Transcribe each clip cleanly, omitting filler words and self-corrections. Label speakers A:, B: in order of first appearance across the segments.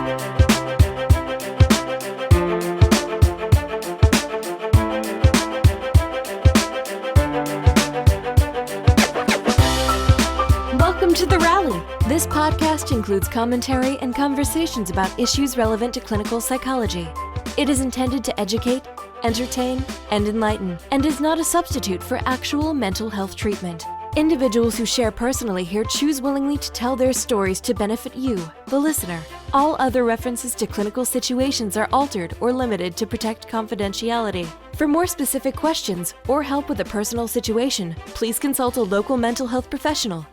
A: Welcome to The Rally. This podcast includes commentary and conversations about issues relevant to clinical psychology. It is intended to educate, entertain, and enlighten, and is not a substitute for actual mental health treatment. Individuals who share personally here choose willingly to tell their stories to benefit you, the listener. All other references to clinical situations are altered or limited to protect confidentiality. For more specific questions or help with a personal situation, please consult a local mental health professional.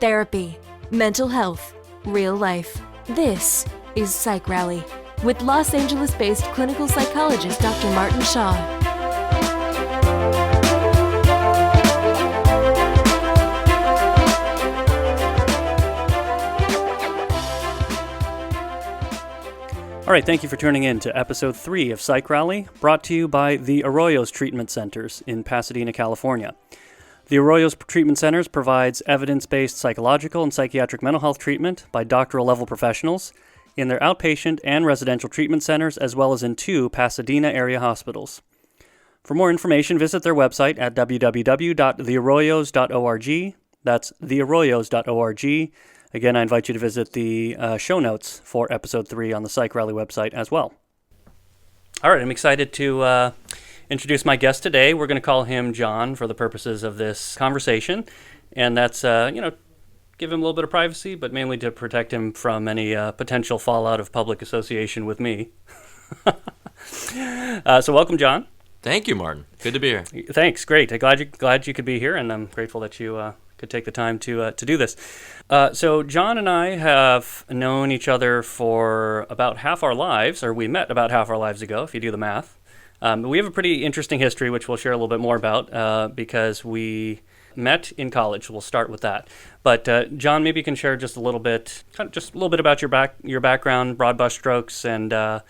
A: Therapy, mental health, real life. This is Psych Rally with Los Angeles-based clinical psychologist Dr. Martin Hsia.
B: All right, thank you for tuning in to episode 3 of Psych Rally, brought to you by the Arroyos Treatment Centers in Pasadena, California. The Arroyos Treatment Centers provides evidence-based psychological and psychiatric mental health treatment by doctoral-level professionals in their outpatient and residential treatment centers, as well as in 2 Pasadena area hospitals. For more information, visit their website at www.thearroyos.org. That's thearroyos.org. Again, I invite you to visit the show notes for episode 3 on the Psych Rally website as well. All right, I'm excited to introduce my guest today. We're going to call him John for the purposes of this conversation, and that's, give him a little bit of privacy, but mainly to protect him from any potential fallout of public association with me. So welcome, John.
C: Thank you, Martin. Good to be here.
B: Thanks. Great. Glad you could be here, and I'm grateful that you could take the time to do this. So John and I have known each other for about half our lives, or we met about half our lives ago, if you do the math. We have a pretty interesting history, which we'll share a little bit more about, because we met in college. We'll start with that. But John, maybe you can share just a little bit about your background, broad brush strokes, and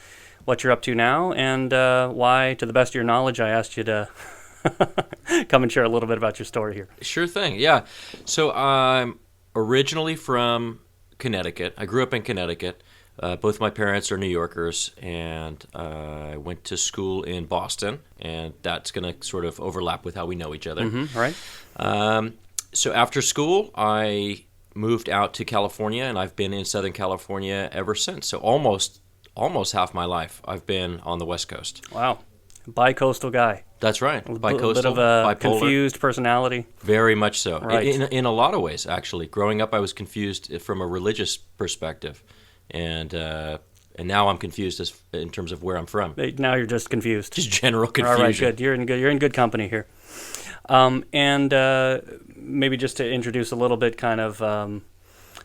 B: what you're up to now, and why, to the best of your knowledge, I asked you to come and share a little bit about your story here.
C: Sure thing. Yeah. So I'm originally from Connecticut. I grew up in Connecticut. Both my parents are New Yorkers, and I went to school in Boston, and that's going to sort of overlap with how we know each other.
B: Mm-hmm, right.
C: So after school, I moved out to California, and I've been in Southern California ever since. So almost half my life, I've been on the West Coast.
B: Wow. Bi-coastal guy.
C: That's right. Bi-coastal,
B: a bit of a
C: bipolar.
B: Confused personality.
C: Very much so.
B: Right.
C: In a lot of ways, actually. Growing up, I was confused from a religious perspective. And now I'm confused in terms of where I'm from.
B: Now you're just confused.
C: Just general confusion.
B: All right, good. You're in good company here. And maybe just to introduce a little bit, kind of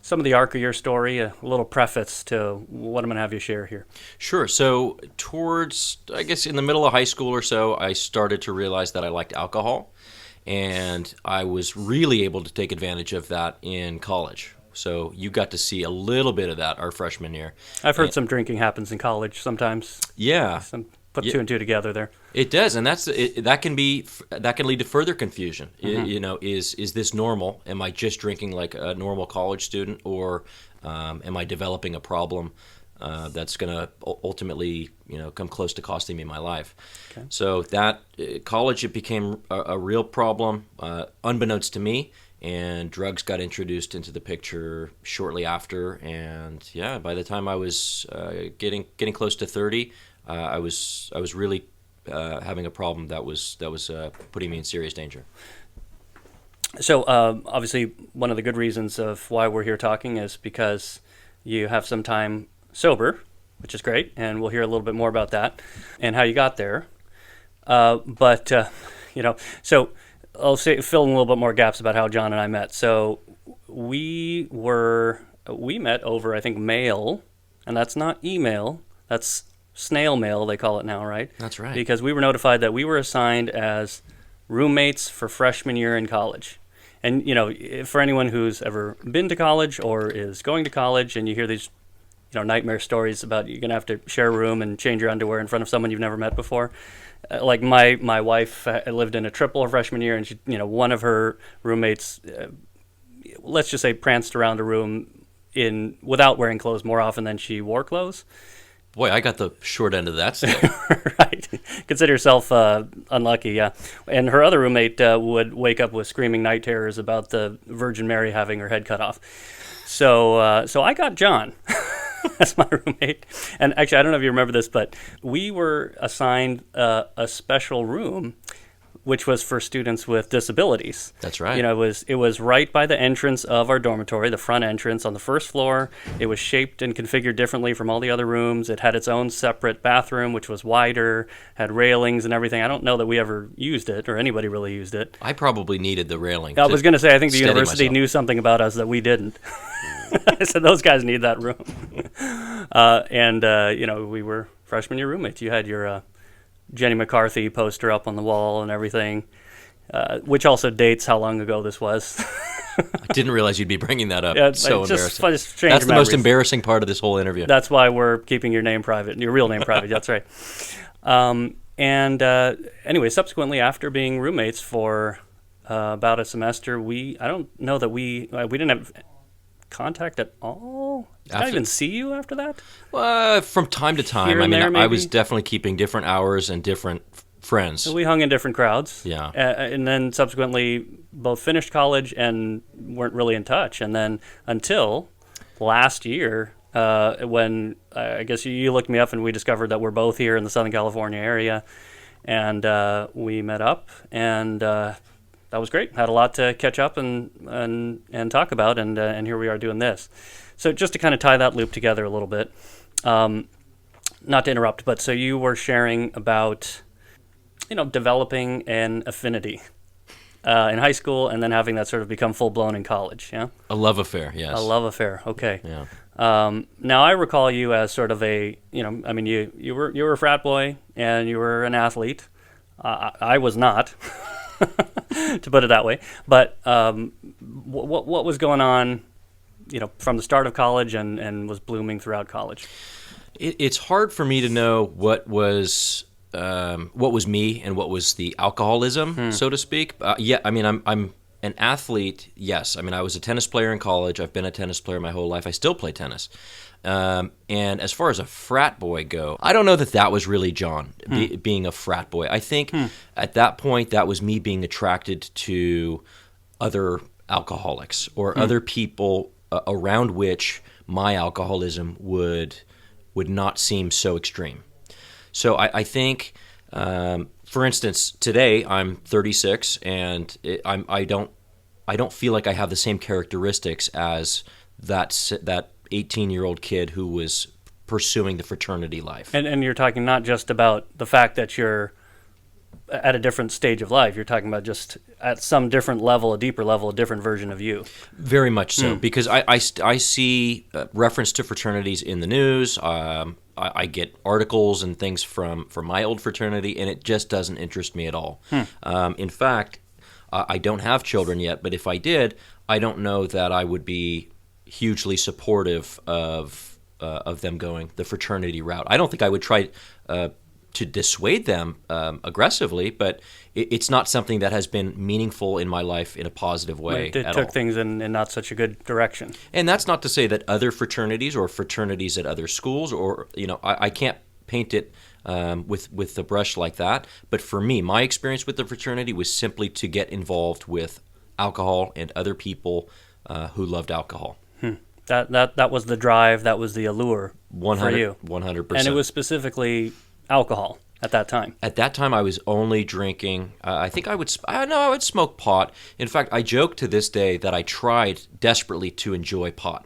B: some of the arc of your story, a little preface to what I'm going to have you share here.
C: Sure. So towards, I guess, in the middle of high school or so, I started to realize that I liked alcohol, and I was really able to take advantage of that in college. So you got to see a little bit of that our freshman year.
B: I've heard some drinking happens in college sometimes.
C: Yeah.
B: Put 2 and 2 together there.
C: It does, and that can lead to further confusion.
B: Mm-hmm.
C: Is this normal? Am I just drinking like a normal college student, or am I developing a problem that's going to ultimately come close to costing me my life? Okay. So that college, it became a real problem, unbeknownst to me. And drugs got introduced into the picture shortly after, and yeah, by the time I was getting close to 30, I was really having a problem that was putting me in serious danger.
B: So obviously, one of the good reasons of why we're here talking is because you have some time sober, which is great, and we'll hear a little bit more about that and how you got there. So I'll fill in a little bit more gaps about how John and I met. So we met over, I think, mail, and that's not email, that's snail mail, they call it now, right?
C: That's right.
B: Because we were notified that we were assigned as roommates for freshman year in college. And, for anyone who's ever been to college or is going to college, and you hear these, nightmare stories about you're going to have to share a room and change your underwear in front of someone you've never met before. Like my wife lived in a triple her freshman year, and she, one of her roommates, let's just say, pranced around a room without wearing clothes more often than she wore clothes.
C: Boy, I got the short end of that stick.
B: Right. Consider yourself unlucky, yeah. And her other roommate would wake up with screaming night terrors about the Virgin Mary having her head cut off. So I got John as my roommate. And actually, I don't know if you remember this, but we were assigned a special room which was for students with disabilities.
C: That's right.
B: It was right by the entrance of our dormitory, the front entrance on the first floor. It was shaped and configured differently from all the other rooms. It had its own separate bathroom, which was wider, had railings and everything. I don't know that we ever used it, or anybody really used it.
C: I probably needed the railing.
B: I was going to say, I think the
C: steady
B: university
C: myself.
B: knew something about us that we didn't. I said, those guys need that room. We were freshman year roommates. You had your Jenny McCarthy poster up on the wall and everything, which also dates how long ago this was.
C: I didn't realize you'd be bringing that up.
B: Yeah,
C: It's so
B: just
C: embarrassing.
B: That's
C: the most embarrassing part of this whole interview.
B: That's why we're keeping your name private, your real name private. That's right. Anyway, subsequently, after being roommates for about a semester, I don't know that we didn't have contact at all. Did I even see you after that?
C: From time to time.
B: Here and there,
C: I was
B: maybe?
C: definitely keeping different hours and different friends.
B: So we hung in different crowds.
C: Yeah.
B: And then subsequently both finished college and weren't really in touch. And then until last year, when I guess you looked me up and we discovered that we're both here in the Southern California area. And we met up, and that was great. Had a lot to catch up and talk about, and here we are doing this. So just to kind of tie that loop together a little bit, not to interrupt, but so you were sharing about, developing an affinity in high school and then having that sort of become full-blown in college, yeah?
C: A love affair, yes.
B: A love affair, okay.
C: Yeah.
B: Now I recall you as sort of a, you were a frat boy and you were an athlete. I was not, to put it that way. But what was going on, from the start of college and was blooming throughout college?
C: It's hard for me to know what was me and what was the alcoholism, so to speak. I'm an athlete, yes. I was a tennis player in college. I've been a tennis player my whole life. I still play tennis. And as far as a frat boy go, I don't know that was really John, being a frat boy. I think at that point, that was me being attracted to other alcoholics or other people around which my alcoholism would not seem so extreme. So I think, for instance, today I'm 36 and I don't feel like I have the same characteristics as that 18-year-old kid who was pursuing the fraternity life.
B: And you're talking not just about the fact that you're at a different stage of life. You're talking about just at some different level, a deeper level, a different version of you.
C: Very much so, because I see reference to fraternities in the news. I get articles and things from my old fraternity, and it just doesn't interest me at all. In fact, I don't have children yet, but if I did, I don't know that I would be hugely supportive of them going the fraternity route. I don't think I would try to dissuade them aggressively, but it's not something that has been meaningful in my life in a positive way
B: It
C: at
B: took
C: all.
B: things in not such a good direction.
C: And that's not to say that other fraternities or fraternities at other schools, or I can't paint it with the brush like that. But for me, my experience with the fraternity was simply to get involved with alcohol and other people who loved alcohol.
B: That was the drive. That was the allure for you.
C: 100%.
B: And it was specifically alcohol at that time.
C: At that time, I was only drinking. I think I would smoke pot. In fact, I joke to this day that I tried desperately to enjoy pot,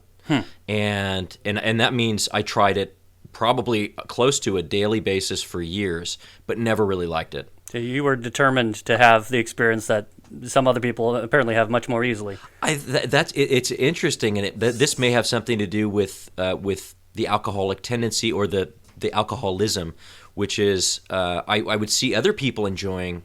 C: and that means I tried it probably close to a daily basis for years, but never really liked it.
B: So you were determined to have the experience that some other people apparently have much more easily.
C: It's interesting, and this may have something to do with the alcoholic tendency or the alcoholism, which is I would see other people enjoying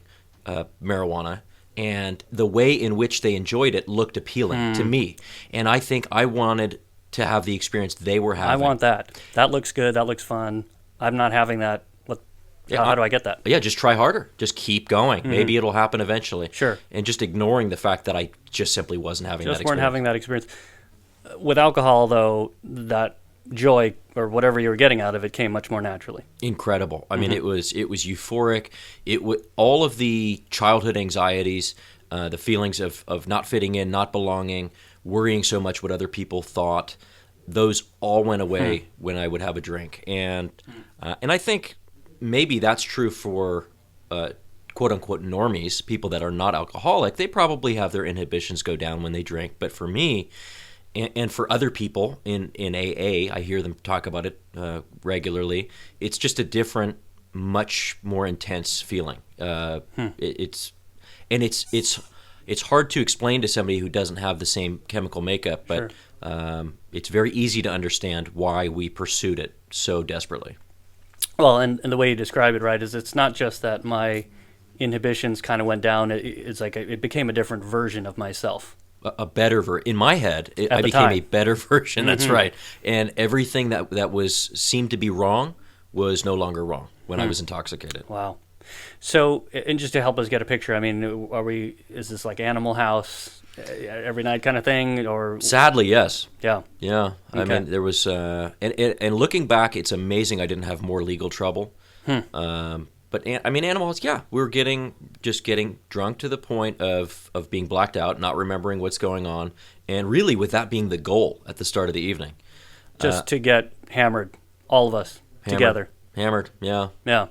C: marijuana, and the way in which they enjoyed it looked appealing to me, and I think I wanted to have the experience they were having.
B: I want that. That looks good. That looks fun. I'm not having that. How do I get that?
C: Yeah, just try harder. Just keep going. Maybe it'll happen eventually.
B: Sure.
C: And just ignoring the fact that I just simply wasn't having that experience.
B: Just weren't having that experience. with alcohol, though, that joy or whatever you were getting out of it came much more naturally.
C: Incredible. I mean, it was euphoric. All of the childhood anxieties, the feelings of not fitting in, not belonging, worrying so much what other people thought, those all went away when I would have a drink. And I think maybe that's true for quote-unquote normies, people that are not alcoholic. They probably have their inhibitions go down when they drink. But for me, and for other people in AA, I hear them talk about it regularly, it's just a different, much more intense feeling. It's hard to explain to somebody who doesn't have the same chemical makeup, but it's very easy to understand why we pursued it so desperately.
B: Well, and the way you describe it, right, is it's not just that my inhibitions kind of went down. It's like it became a different version of myself.
C: A better in my head, I became a better version. That's right. And everything that was seemed to be wrong was no longer wrong when I was intoxicated.
B: Wow. So, and just to help us get a picture, I mean, is this like Animal House every night kind of thing, or? Sadly,
C: yes.
B: Yeah.
C: Yeah.
B: Okay.
C: I mean, there was, and looking back, it's amazing I didn't have more legal trouble. But I mean, Animal House, yeah, we were getting drunk to the point of being blacked out, not remembering what's going on, and really with that being the goal at the start of the evening.
B: Just to get hammered, all of us together.
C: Hammered, yeah.
B: Yeah.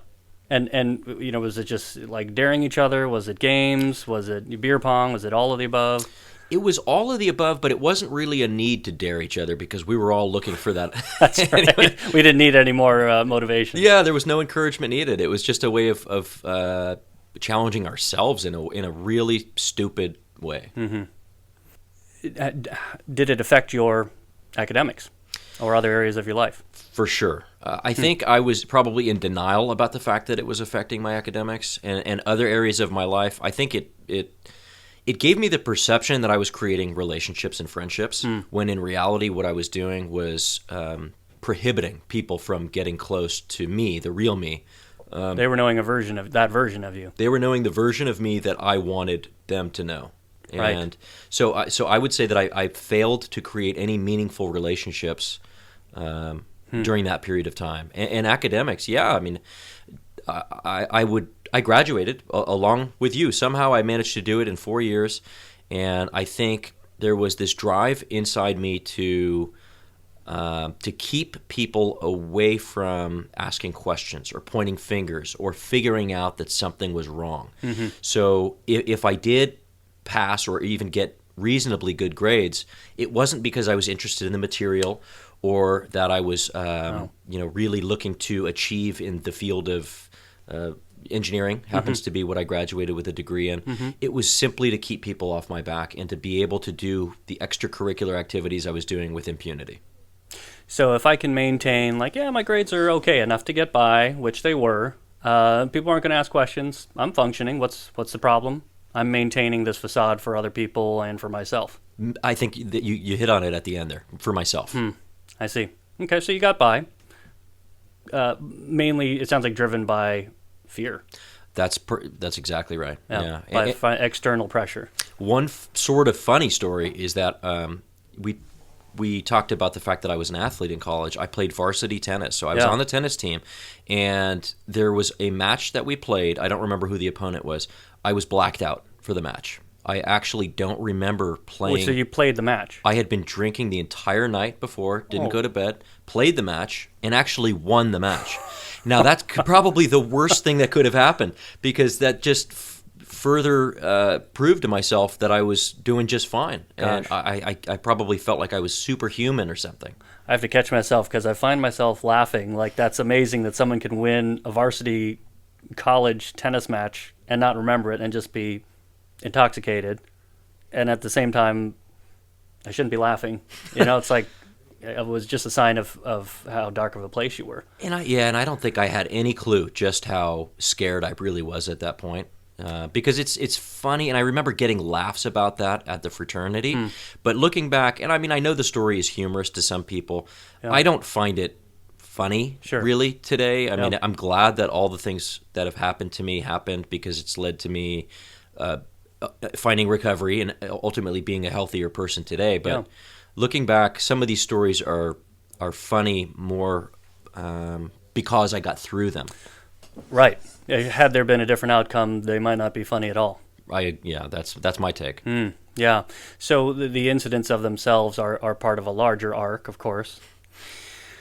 B: And was it just like daring each other? Was it games? Was it beer pong? Was it all of the above?
C: It was all of the above, but it wasn't really a need to dare each other because we were all looking for that.
B: That's right. Anyway. We didn't need any more motivation.
C: Yeah, there was no encouragement needed. It was just a way of challenging ourselves in a really stupid way.
B: Mm-hmm. Did it affect your academics or other areas of your life?
C: For sure. I think I was probably in denial about the fact that it was affecting my academics and other areas of my life. I think it gave me the perception that I was creating relationships and friendships, when in reality what I was doing was prohibiting people from getting close to me, the real me.
B: They were knowing that version of you.
C: They were knowing the version of me that I wanted them to know.
B: Right.
C: And so I would say that I failed to create any meaningful relationships during that period of time. And academics, yeah, I mean, I graduated along with you. Somehow I managed to do it in 4 years, and I think there was this drive inside me to keep people away from asking questions or pointing fingers or figuring out that something was wrong. Mm-hmm. So if I did pass or even get reasonably good grades, it wasn't because I was interested in the material or that I was really looking to achieve in the field of engineering, happens to be what I graduated with a degree in. Mm-hmm. It was simply to keep people off my back and to be able to do the extracurricular activities I was doing with impunity.
B: So if I can maintain, my grades are okay enough to get by, which they were, people aren't going to ask questions. I'm functioning. What's the problem? I'm maintaining this facade for other people and for myself.
C: I think that you hit on it at the end there, for myself.
B: I see. Okay, so you got by. Mainly, it sounds like driven by fear.
C: That's exactly right. Yeah.
B: By external pressure.
C: One sort of funny story is that we talked about the fact that I was an athlete in college. I played varsity tennis, so I was on the tennis team, and there was a match that we played. I don't remember who the opponent was. I was blacked out for the match. I actually don't remember playing.
B: So you played the match?
C: I had been drinking the entire night before, didn't go to bed, played the match, and actually won the match. Now, that's probably the worst thing that could have happened, because that just further proved to myself that I was doing just fine.
B: Gosh.
C: And I probably felt like I was superhuman or something.
B: I have to catch myself because I find myself laughing. Like, that's amazing that someone can win a varsity college tennis match and not remember it and just be intoxicated. And at the same time, I shouldn't be laughing. It's like it was just a sign of how dark of a place you were.
C: And I don't think I had any clue just how scared I really was at that point. Because it's funny, and I remember getting laughs about that at the fraternity. But looking back, and I mean, I know the story is humorous to some people. Yeah. I don't find it funny, really, today. I mean, I'm glad that all the things that have happened to me happened because it's led to me finding recovery and ultimately being a healthier person today. But looking back, some of these stories are funny more because I got through them.
B: Right. Had there been a different outcome, they might not be funny at all.
C: That's my take.
B: Yeah. So the incidents of themselves are part of a larger arc, of course.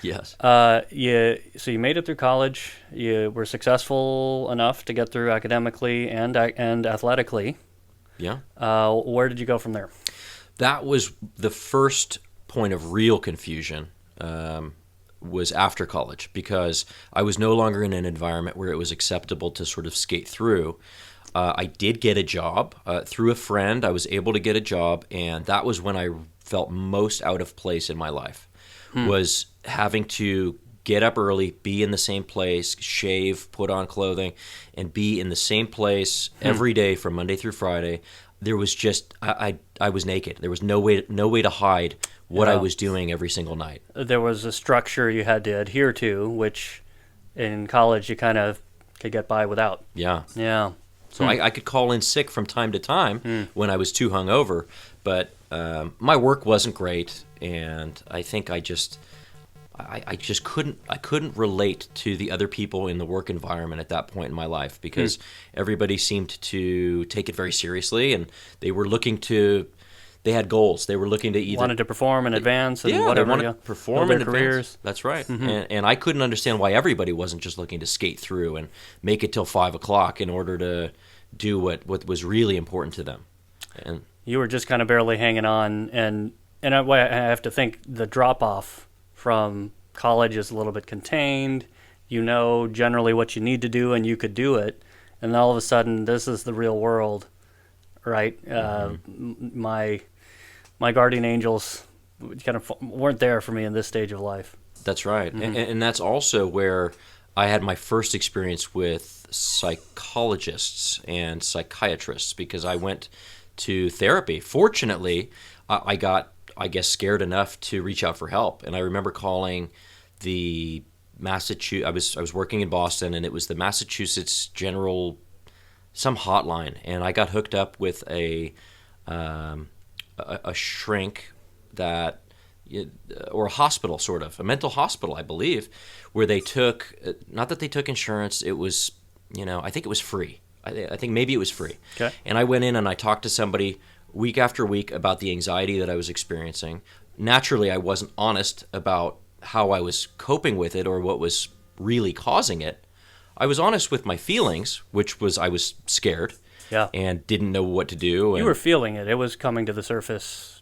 C: Yes.
B: So you made it through college. You were successful enough to get through academically and athletically.
C: Yeah.
B: Where did you go from there?
C: That was the first point of real confusion. Was after college, because I was no longer in an environment where it was acceptable to sort of skate through. I did get a job through a friend. I was able to get a job, and that was when I felt most out of place in my life. Was having to get up early, be in the same place, shave, put on clothing, and be in the same place every day from Monday through Friday. There was just I was naked. There was no way to hide what I was doing every single night.
B: There was a structure you had to adhere to, which in college you kind of could get by without.
C: Yeah.
B: Yeah.
C: So I could call in sick from time to time when I was too hungover, but my work wasn't great, and I think I just couldn't relate to the other people in the work environment at that point in my life, because everybody seemed to take it very seriously, and they had goals. They were looking to either
B: wanted to perform in advance and whatever.
C: They wanted to perform in
B: careers.
C: That's right. And I couldn't understand why everybody wasn't just looking to skate through and make it till 5 o'clock in order to do what was really important to them. And
B: you were just kind of barely hanging on, and I have to think the drop off from college is a little bit contained. You know generally what you need to do, and you could do it, and all of a sudden this is the real world, right? My guardian angels kind of weren't there for me in this stage of life.
C: That's right. And that's also where I had my first experience with psychologists and psychiatrists, because I went to therapy. Fortunately, I got, I guess, scared enough to reach out for help. And I remember calling the Massachusetts, I was working in Boston, and it was the Massachusetts General, some hotline. And I got hooked up with a shrink that, or a hospital, sort of, a mental hospital, I believe, where they took, not that they took insurance, it was, I think it was free. I think maybe it was free.
B: Okay.
C: And I went in and I talked to somebody week after week about the anxiety that I was experiencing. Naturally, I wasn't honest about how I was coping with it or what was really causing it. I was honest with my feelings, which was I was scared.
B: Yeah.
C: And didn't know what to do.
B: You were feeling it. It was coming to the surface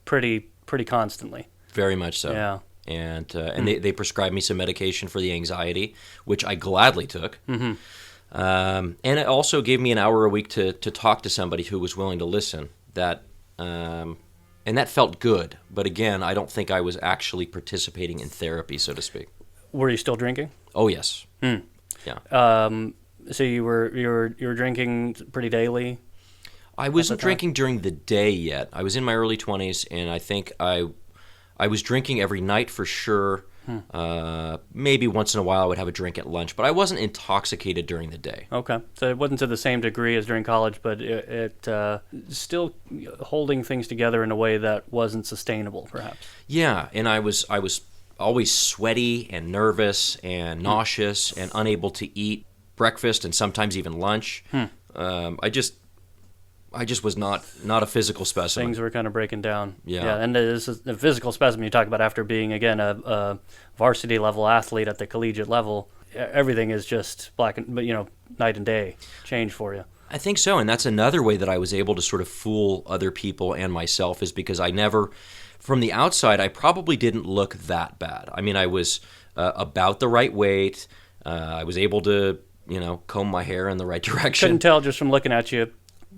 B: pretty constantly.
C: Very much so.
B: Yeah.
C: And they prescribed me some medication for the anxiety, which I gladly took. And it also gave me an hour a week to talk to somebody who was willing to listen. And that felt good. But again, I don't think I was actually participating in therapy, so to speak.
B: Were you still drinking?
C: Oh, yes. Yeah.
B: So you were drinking pretty daily?
C: I wasn't drinking during the day yet. I was in my early 20s, and I think I was drinking every night for sure. Maybe once in a while I would have a drink at lunch, but I wasn't intoxicated during the day.
B: Okay. So it wasn't to the same degree as during college, but it still holding things together in a way that wasn't sustainable, perhaps.
C: Yeah, and I was always sweaty and nervous and nauseous and unable to eat breakfast and sometimes even lunch. I just was not a physical specimen.
B: Things were kind of breaking down.
C: Yeah.
B: And this is the physical specimen you talk about after being, again, a varsity level athlete at the collegiate level. Everything is just night and day change for you.
C: I think so, and that's another way that I was able to sort of fool other people and myself, is because I never, from the outside, I probably didn't look that bad. I mean, I was about the right weight. I was able to, comb my hair in the right direction.
B: Couldn't tell just from looking at you.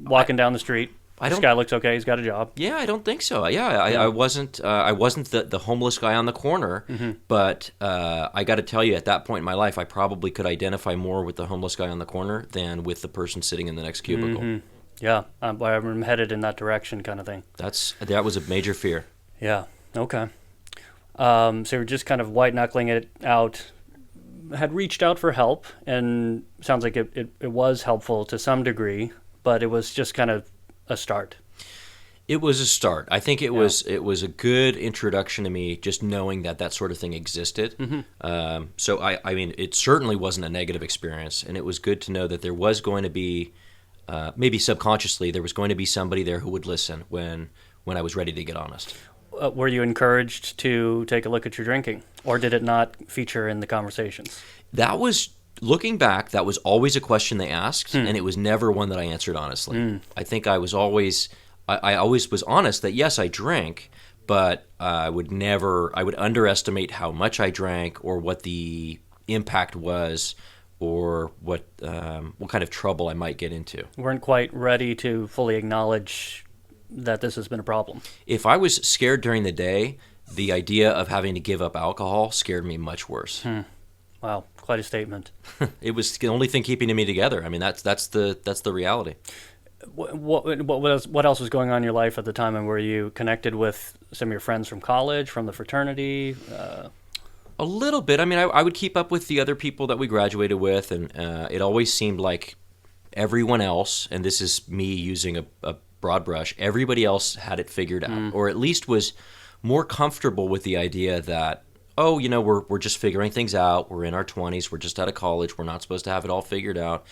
B: Walking down the street, this guy looks okay. He's got a job.
C: Yeah, I don't think so. I wasn't the homeless guy on the corner, but I got to tell you, at that point in my life, I probably could identify more with the homeless guy on the corner than with the person sitting in the next cubicle.
B: Yeah, I'm headed in that direction, kind of thing.
C: That was a major fear.
B: Yeah. Okay. So you're just kind of white knuckling it out. Had reached out for help, and sounds like it was helpful to some degree. But it was just kind of a start.
C: It was a start. I think it was a good introduction to me, just knowing that sort of thing existed. So I mean, it certainly wasn't a negative experience, and it was good to know that there was going to be, maybe subconsciously, there was going to be somebody there who would listen when I was ready to get honest.
B: Were you encouraged to take a look at your drinking, or did it not feature in the conversations?
C: That was, looking back, that was always a question they asked, and it was never one that I answered honestly. I think I always was honest that yes, I drank, but I would underestimate how much I drank or what the impact was, or what kind of trouble I might get into.
B: Weren't quite ready to fully acknowledge that this has been a problem.
C: If I was scared during the day, the idea of having to give up alcohol scared me much worse.
B: Wow, quite a statement.
C: It was the only thing keeping me together. I mean, that's the reality.
B: What else was going on in your life at the time, and were you connected with some of your friends from college, from the fraternity?
C: A little bit. I mean, I would keep up with the other people that we graduated with, and it always seemed like everyone else, and this is me using a broad brush, everybody else had it figured out, or at least was more comfortable with the idea that, oh, you know, we're just figuring things out. We're in our 20s. We're just out of college. We're not supposed to have it all figured out.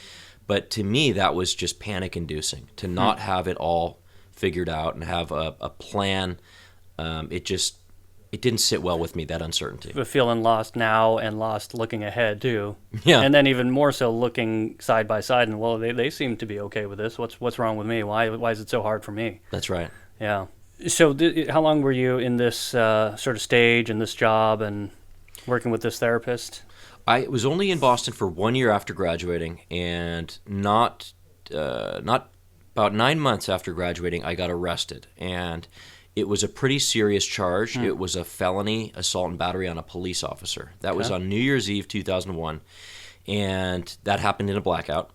C: But to me, that was just panic-inducing, to not have it all figured out and have a plan. It didn't sit well with me, that uncertainty.
B: But feeling lost now and lost looking ahead, too.
C: Yeah.
B: And then even more so looking side by side and, well, they seem to be okay with this. What's wrong with me? Why is it so hard for me?
C: That's right.
B: Yeah. So how long were you in this sort of stage and this job and working with this therapist?
C: I was only in Boston for 1 year after graduating, and not about 9 months after graduating, I got arrested. And it was a pretty serious charge. It was a felony assault and battery on a police officer. That was on New Year's Eve, 2001, and that happened in a blackout.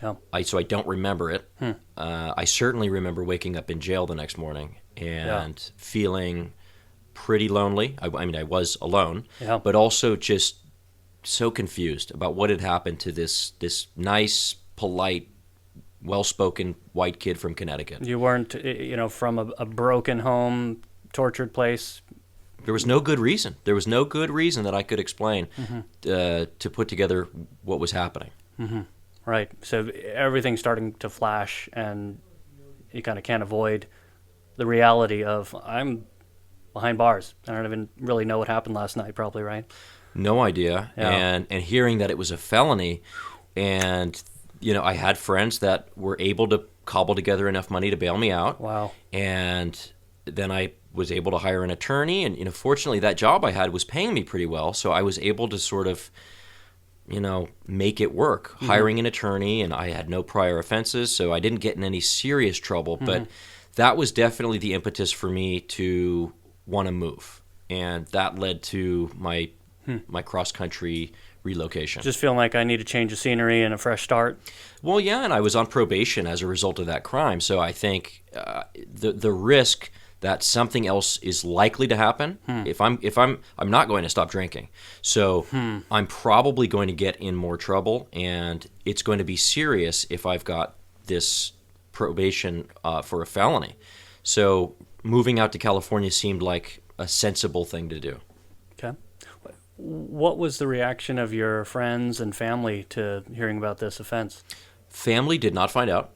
B: Yeah.
C: So I don't remember it. I certainly remember waking up in jail the next morning and feeling pretty lonely. I mean, I was alone, but also just so confused about what had happened to this nice, polite, well-spoken white kid from Connecticut.
B: You weren't, from a broken home, tortured place.
C: There was no good reason. There was no good reason that I could explain to put together what was happening.
B: Right. So everything's starting to flash, and you kind of can't avoid the reality of, I'm behind bars. I don't even really know what happened last night, probably, right?
C: No idea.
B: Yeah.
C: And hearing that it was a felony, and I had friends that were able to cobble together enough money to bail me out.
B: Wow.
C: And then I was able to hire an attorney, and fortunately that job I had was paying me pretty well, so I was able to sort of make it work, hiring an attorney, and I had no prior offenses, so I didn't get in any serious trouble, but that was definitely the impetus for me to want to move, and that led to my cross-country relocation.
B: Just feeling like I need a change of scenery and a fresh start?
C: Well, yeah, and I was on probation as a result of that crime, so I think the risk that something else is likely to happen, if I'm not going to stop drinking, so I'm probably going to get in more trouble, and it's going to be serious if I've got this probation for a felony. So moving out to California seemed like a sensible thing to do.
B: Okay. What was the reaction of your friends and family to hearing about this offense?
C: Family did not find out.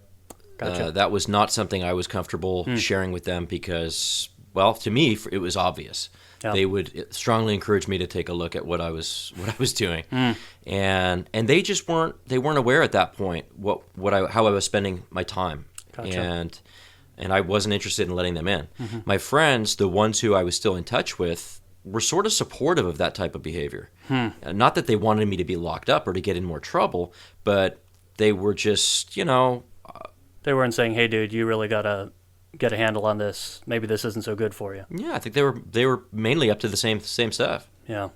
B: Gotcha.
C: That was not something I was comfortable sharing with them because, well, to me, it was obvious. Yeah. They would strongly encourage me to take a look at what I was doing, and they just weren't aware at that point how I was spending my time,
B: Gotcha.
C: and I wasn't interested in letting them in. My friends, the ones who I was still in touch with, were sort of supportive of that type of behavior. Not that they wanted me to be locked up or to get in more trouble, but they were just,
B: They weren't saying, "Hey, dude, you really gotta get a handle on this. Maybe this isn't so good for you."
C: Yeah, I think they were mainly up to the same stuff.
B: Yeah.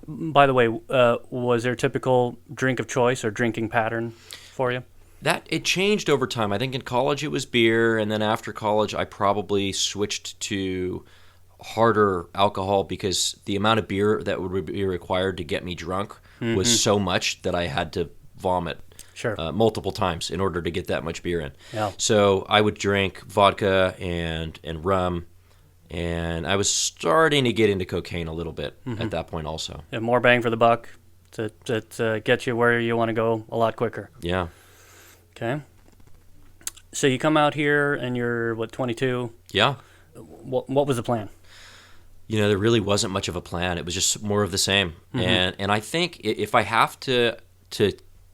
B: By the way, was there a typical drink of choice or drinking pattern for you?
C: That it changed over time. I think in college it was beer, and then after college I probably switched to harder alcohol because the amount of beer that would be required to get me drunk was so much that I had to vomit
B: Sure.
C: multiple times in order to get that much beer in.
B: Yeah.
C: So I would drink vodka and rum, and I was starting to get into cocaine a little bit at that point also.
B: And more bang for the buck to get you where you want to go a lot quicker.
C: Yeah.
B: Okay. So you come out here and you're, 22?
C: Yeah.
B: What was the plan?
C: There really wasn't much of a plan. It was just more of the same. And I think if I have to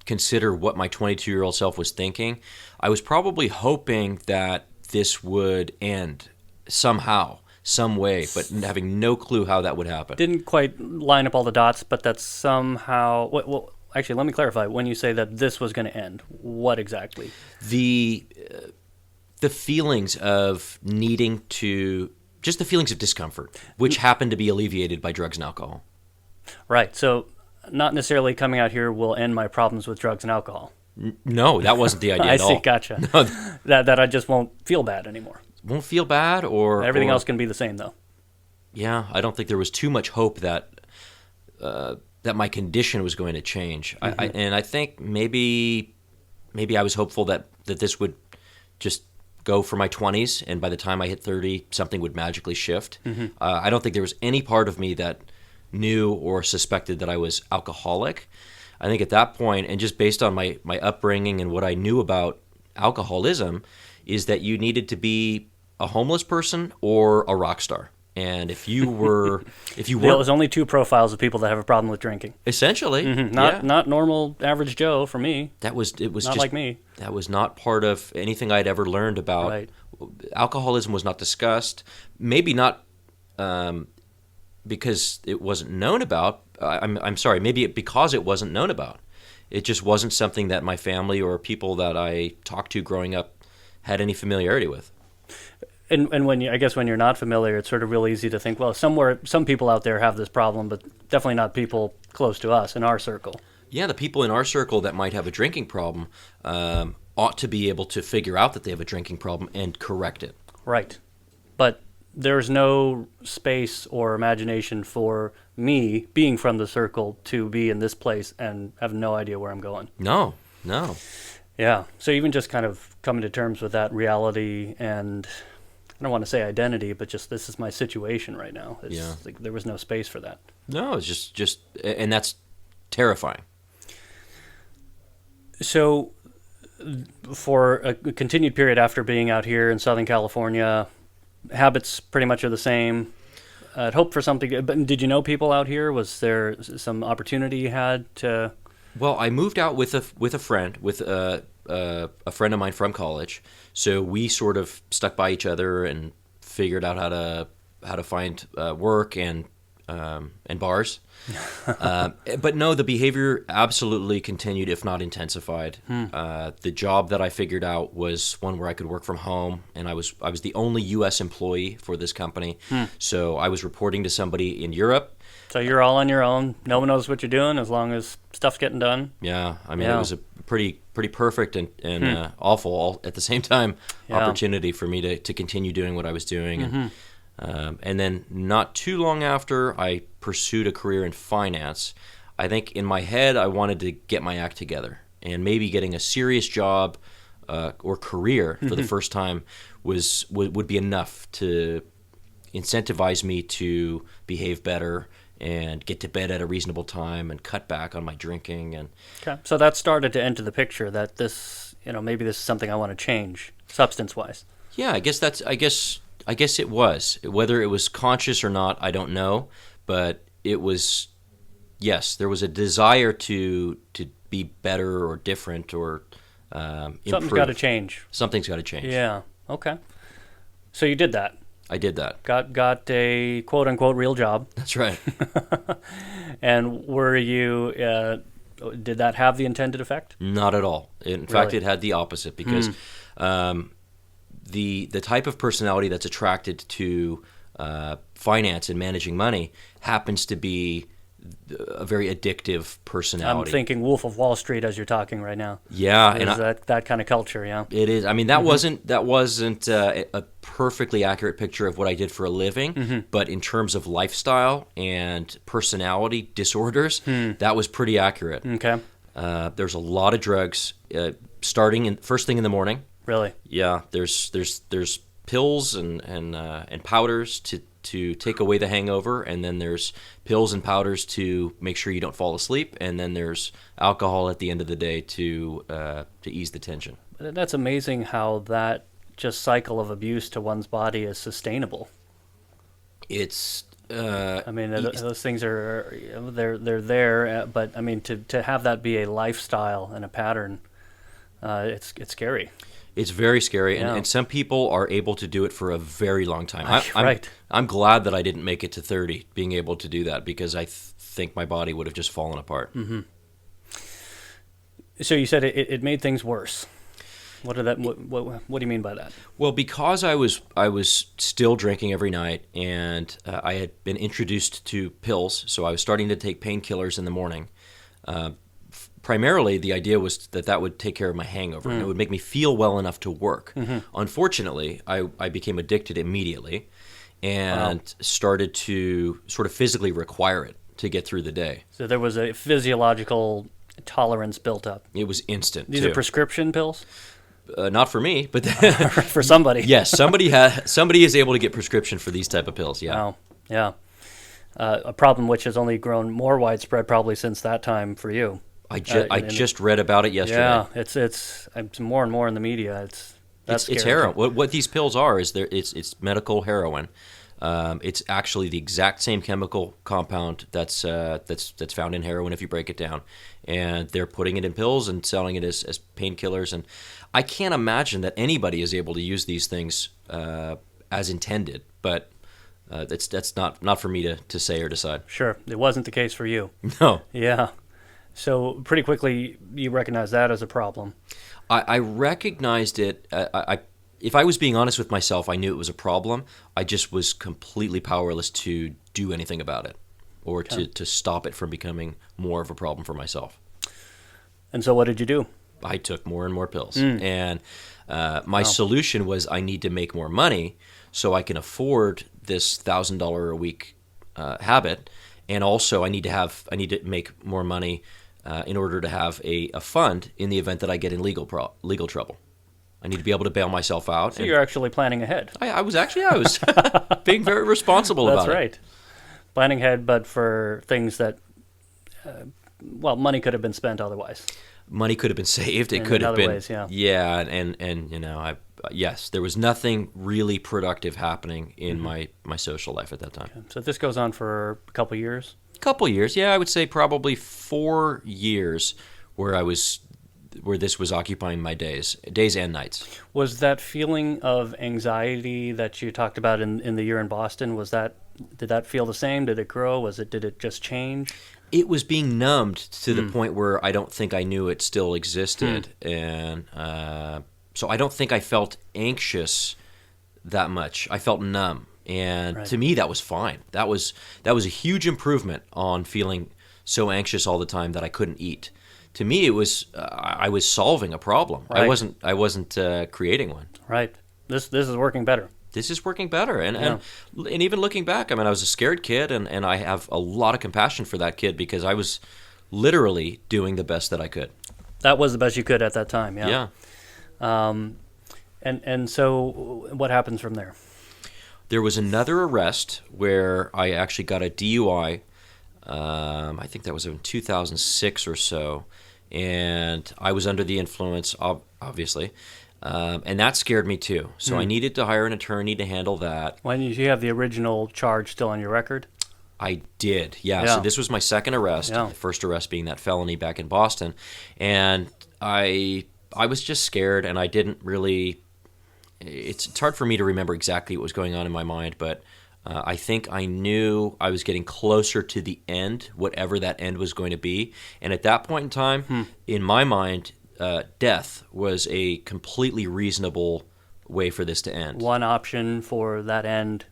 C: consider what my 22-year-old self was thinking, I was probably hoping that this would end somehow, some way, but having no clue how that would happen.
B: Didn't quite line up all the dots, but that somehow... Well, actually, let me clarify. When you say that this was going to end, what exactly?
C: The feelings of needing to... Just the feelings of discomfort, which happen to be alleviated by drugs and alcohol.
B: Right. So not necessarily coming out here will end my problems with drugs and alcohol.
C: No, that wasn't the idea at all.
B: I see. Gotcha.
C: No.
B: That I just won't feel bad anymore.
C: Won't feel bad or...
B: Everything else can be the same, though.
C: Yeah, I don't think there was too much hope that my condition was going to change. And I think maybe I was hopeful that this would just go for my 20s, and by the time I hit 30, something would magically shift. I don't think there was any part of me that knew or suspected that I was alcoholic. I think at that point, and just based on my upbringing and what I knew about alcoholism, is that you needed to be a homeless person or a rock star. And if you were,
B: There's only two profiles of people that have a problem with drinking.
C: Essentially,
B: Not normal average Joe for me.
C: It was
B: not
C: just
B: like me.
C: That was not part of anything I'd ever learned about.
B: Right.
C: Alcoholism was not discussed. Maybe not because it wasn't known about. I'm sorry. Maybe because it wasn't known about. It just wasn't something that my family or people that I talked to growing up had any familiarity with.
B: And when you're not familiar, it's sort of real easy to think, well, some people out there have this problem, but definitely not people close to us in our circle.
C: Yeah, the people in our circle that might have a drinking problem ought to be able to figure out that they have a drinking problem and correct it.
B: Right. But there's no space or imagination for me, being from the circle, to be in this place and have no idea where I'm going.
C: No.
B: Yeah. So even just kind of coming to terms with that reality and... I don't want to say identity, but just this is my situation right now. It's like there was no space for that.
C: No, it's just, and that's terrifying.
B: So, for a continued period after being out here in Southern California, habits pretty much are the same. I'd hoped for something, but did you know people out here? Was there some opportunity you had to?
C: Well, I moved out with a friend, with a friend of mine from college. So we sort of stuck by each other and figured out how to find work and bars. But no, the behavior absolutely continued, if not intensified. The job that I figured out was one where I could work from home, and I was the only U.S. employee for this company. So I was reporting to somebody in Europe.
B: So you're all on your own. No one knows what you're doing as long as stuff's getting done.
C: Yeah, I mean, it was a pretty perfect and awful all at the same time opportunity for me to continue doing what I was doing. And then not too long after, I pursued a career in finance. I think in my head, I wanted to get my act together, and maybe getting a serious job or career for the first time would be enough to incentivize me to behave better and get to bed at a reasonable time and cut back on my drinking. And
B: okay, so that started to enter the picture that this, maybe this is something I want to change substance-wise.
C: Yeah, I guess it was. Whether it was conscious or not, I don't know, but it was. Yes, there was a desire to be better or different or improve.
B: Something's got to change.
C: Something's got to change.
B: Yeah. Okay. So you did that.
C: I did that.
B: Got a quote unquote real job.
C: That's right.
B: And were you? Did that have the intended effect?
C: Not at all. In fact, it had the opposite because the type of personality that's attracted to finance and managing money happens to be a very addictive personality.
B: I'm thinking Wolf of Wall Street as you're talking right now.
C: Yeah,
B: and that kind of culture. Yeah,
C: it is. I mean, that wasn't a perfectly accurate picture of what I did for a living, but in terms of lifestyle and personality disorders, that was pretty accurate.
B: Okay.
C: There's a lot of drugs starting in first thing in the morning.
B: Really?
C: Yeah, there's pills and powders to take away the hangover, and then there's pills and powders to make sure you don't fall asleep, and then there's alcohol at the end of the day to ease the tension.
B: That's amazing how that just cycle of abuse to one's body is sustainable.
C: It's
B: I mean, those things they're there, but I mean, to have that be a lifestyle and a pattern, it's scary.
C: It's very scary,
B: Yeah.
C: and some people are able to do it for a very long time.
B: Right.
C: I'm glad that I didn't make it to 30, being able to do that, because I think my body would have just fallen apart.
B: Mm-hmm. So you said it made things worse. What do you mean by that?
C: Well, because I was still drinking every night, and I had been introduced to pills, so I was starting to take painkillers in the morning. Primarily, the idea was that would take care of my hangover, and it would make me feel well enough to work. Mm-hmm. Unfortunately, I became addicted immediately and started to sort of physically require it to get through the day.
B: So there was a physiological tolerance built up.
C: It was instant.
B: These are prescription pills?
C: Not for me, but
B: for somebody.
C: Yes, somebody is able to get prescription for these type of pills. Yeah.
B: Wow. Yeah. A problem which has only grown more widespread probably since that time for you.
C: I just read about it yesterday.
B: Yeah, it's more and more in the media. It's
C: heroin. What these pills are is it's medical heroin. It's actually the exact same chemical compound that's found in heroin if you break it down, and they're putting it in pills and selling it as painkillers. And I can't imagine that anybody is able to use these things as intended, but that's not for me to say or decide.
B: Sure, it wasn't the case for you.
C: No.
B: Yeah. So pretty quickly, you recognize that as a problem.
C: I recognized it. If I was being honest with myself, I knew it was a problem. I just was completely powerless to do anything about it or to stop it from becoming more of a problem for myself.
B: And so what did you do?
C: I took more and more pills. And my solution was I need to make more money so I can afford this $1,000 a week habit. And also I need to make more money in order to have a fund in the event that I get in legal trouble. I need to be able to bail myself out.
B: So you're actually planning ahead.
C: I was being very responsible about it.
B: That's right. Planning ahead, but for things that, money could have been spent otherwise.
C: Money could have been saved. It could have been.
B: Ways, yeah.
C: Yeah, and yes, there was nothing really productive happening in my social life at that time.
B: Okay. So this goes on for a couple years?
C: Couple years, yeah. I would say probably 4 years where this was occupying my days and nights.
B: Was that feeling of anxiety that you talked about in the year in Boston, did that feel the same? Did it grow? Did it just change?
C: It was being numbed to the point where I don't think I knew it still existed. And so I don't think I felt anxious that much. I felt numb. And to me, that was fine. That was a huge improvement on feeling so anxious all the time that I couldn't eat. To me, it was I was solving a problem.
B: Right.
C: I wasn't creating one.
B: Right. This is working better.
C: This is working better. And even looking back, I mean, I was a scared kid, and I have a lot of compassion for that kid because I was literally doing the best that I could.
B: That was the best you could at that time. Yeah. And so what happens from there?
C: There was another arrest where I actually got a DUI. I think that was in 2006 or so, and I was under the influence, obviously, and that scared me too. So I needed to hire an attorney to handle that.
B: When you have the original charge still on your record?
C: I did, yeah. So this was my second arrest, the first arrest being that felony back in Boston, and I was just scared, and I didn't really. It's hard for me to remember exactly what was going on in my mind, but I think I knew I was getting closer to the end, whatever that end was going to be. And at that point in time, in my mind, death was a completely reasonable way for this to end.
B: One option for that end.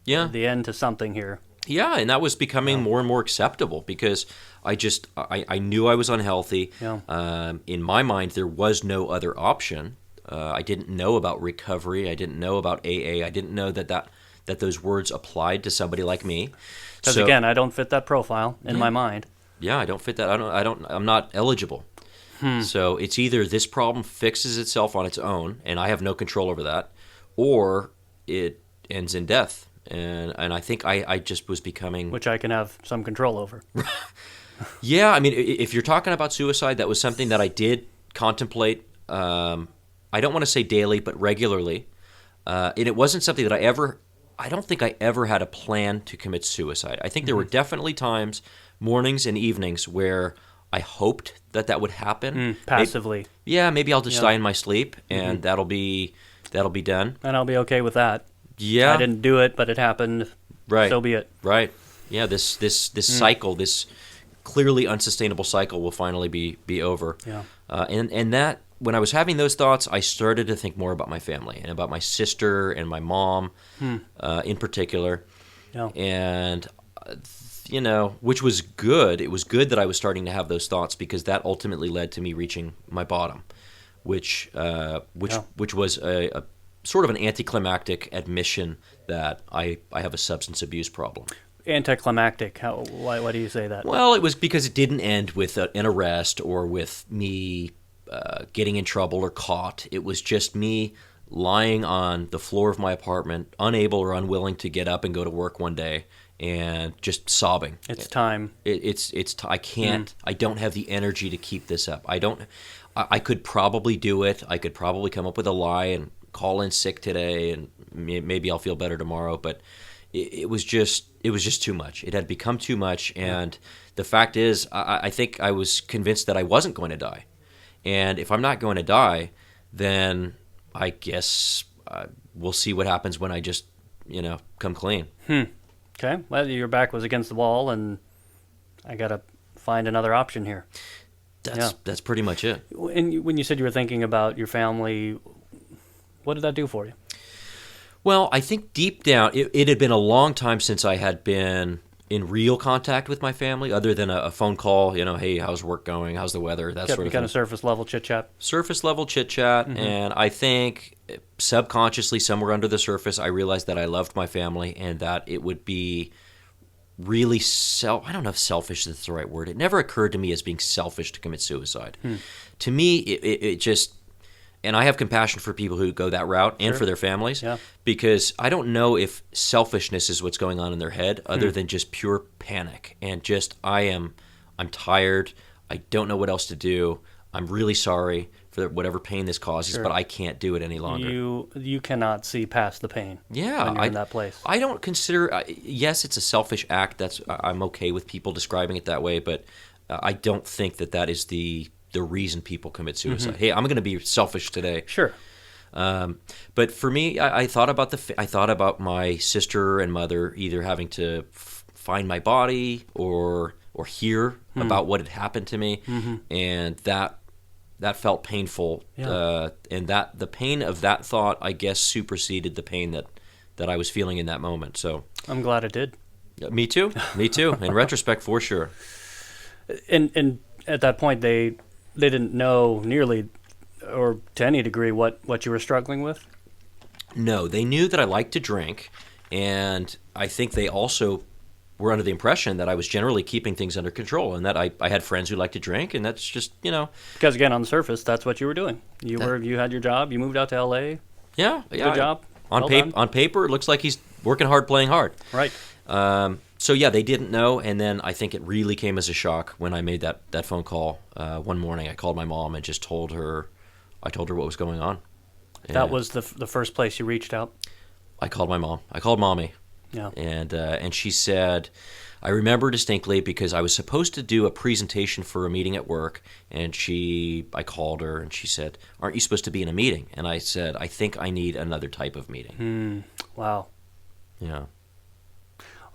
C: Yeah.
B: The end to something here.
C: Yeah, and that was becoming more and more acceptable because I knew I was unhealthy.
B: Yeah.
C: In my mind, there was no other option. I didn't know about recovery. I didn't know about AA. I didn't know that those words applied to somebody like me.
B: Because again, I don't fit that profile in my mind.
C: I don't fit that. I'm not eligible. So it's either this problem fixes itself on its own, and I have no control over that, or it ends in death. And I think I just was becoming...
B: Which I can have some control over.
C: Yeah, I mean, if you're talking about suicide, that was something that I did contemplate. I don't want to say daily, but regularly. And it wasn't something that I don't think I ever had a plan to commit suicide. I think there were definitely times, mornings and evenings, where I hoped that would happen.
B: Passively.
C: Maybe I'll just die in my sleep, and that'll be done.
B: And I'll be okay with that.
C: Yeah.
B: I didn't do it, but it happened.
C: Right.
B: So be it.
C: Right. Yeah, this cycle, this clearly unsustainable cycle will finally be over.
B: Yeah.
C: And that, when I was having those thoughts, I started to think more about my family and about my sister and my mom in particular.
B: Yeah.
C: And, which was good. It was good that I was starting to have those thoughts, because that ultimately led to me reaching my bottom, which was a sort of an anticlimactic admission that I have a substance abuse problem.
B: Anticlimactic. Why do you say that?
C: Well, it was because it didn't end with an arrest or with me getting in trouble or caught. It was just me lying on the floor of my apartment, unable or unwilling to get up and go to work one day, and just sobbing.
B: It's time.
C: I can't. I don't have the energy to keep this up. I could probably do it. I could probably come up with a lie and call in sick today, and maybe I'll feel better tomorrow. But it was just too much. It had become too much, and the fact is, I think I was convinced that I wasn't going to die. And if I'm not going to die, then I guess we'll see what happens when I just, come clean.
B: Okay. Well, your back was against the wall, and I got to find another option here.
C: That's pretty much it.
B: And when you said you were thinking about your family, what did that do for you?
C: Well, I think deep down, it had been a long time since I had been in real contact with my family, other than a phone call, hey, how's work going? How's the weather? That sort of thing.
B: Kind of surface level chit-chat.
C: Surface level chit-chat, and I think subconsciously, somewhere under the surface, I realized that I loved my family and that it would be really I don't know if selfish is the right word. It never occurred to me as being selfish to commit suicide. To me, it just... And I have compassion for people who go that route and for their families, because I don't know if selfishness is what's going on in their head, other than just pure panic and just I'm tired. I don't know what else to do. I'm really sorry for whatever pain this causes, but I can't do it any longer.
B: You cannot see past the pain.
C: Yeah,
B: when you're in that place.
C: I don't consider. Yes, it's a selfish act. I'm okay with people describing it that way, but I don't think that is the reason people commit suicide. Hey, I'm going to be selfish today.
B: Sure.
C: But for me, I thought about my sister and mother either having to find my body or hear about what had happened to me, and that felt painful. And that the pain of that thought, I guess, superseded the pain that I was feeling in that moment. So
B: I'm glad it did.
C: Me too. In retrospect, for sure.
B: And at that point, they didn't know nearly or to any degree what you were struggling with?
C: No, they knew that I liked to drink, and I think they also were under the impression that I was generally keeping things under control, and that I had friends who liked to drink, and that's just,
B: Because again, on the surface, that's what you were doing. You had your job, you moved out to L.A.
C: Yeah.
B: Good job.
C: On paper, it looks like he's working hard, playing hard.
B: Right.
C: So yeah, they didn't know, and then I think it really came as a shock when I made that phone call one morning. I called my mom and just told her what was going on. And
B: that was the first place you reached out?
C: I called my mom. I called Mommy.
B: Yeah.
C: And she said, I remember distinctly because I was supposed to do a presentation for a meeting at work, and I called her and she said, "Aren't you supposed to be in a meeting?" And I said, "I think I need another type of meeting."
B: Wow.
C: Yeah.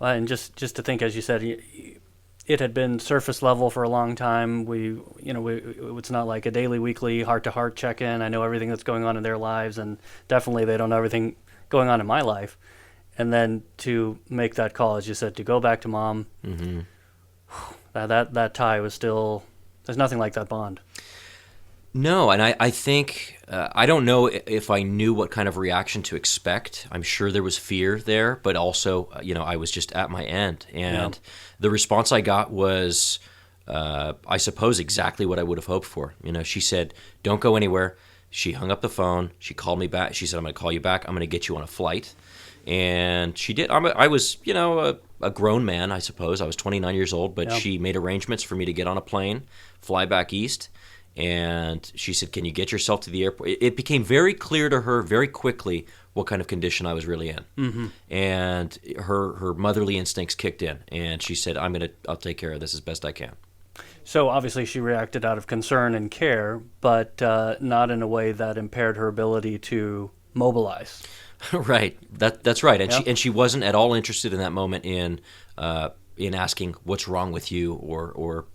B: Well, and just to think, as you said, it had been surface level for a long time. It's not like a daily, weekly, heart-to-heart check-in. I know everything that's going on in their lives, and definitely they don't know everything going on in my life. And then to make that call, as you said, to go back to Mom, that tie was still, there's nothing like that bond.
C: No, and I think, I don't know if I knew what kind of reaction to expect. I'm sure there was fear there, but also, I was just at my end. And the response I got was I suppose exactly what I would have hoped for. She said, "Don't go anywhere." She hung up the phone. She called me back. She said, "I'm going to call you back. I'm going to get you on a flight." And she did. I was, a grown man, I suppose. I was 29 years old, but she made arrangements for me to get on a plane, fly back east. And she said, "Can you get yourself to the airport?" It became very clear to her very quickly what kind of condition I was really in. Mm-hmm. And her motherly instincts kicked in. And she said, I'll take care of this as best I can.
B: So obviously she reacted out of concern and care, but not in a way that impaired her ability to mobilize.
C: Right. That's right. And she wasn't at all interested in that moment in asking what's wrong with you or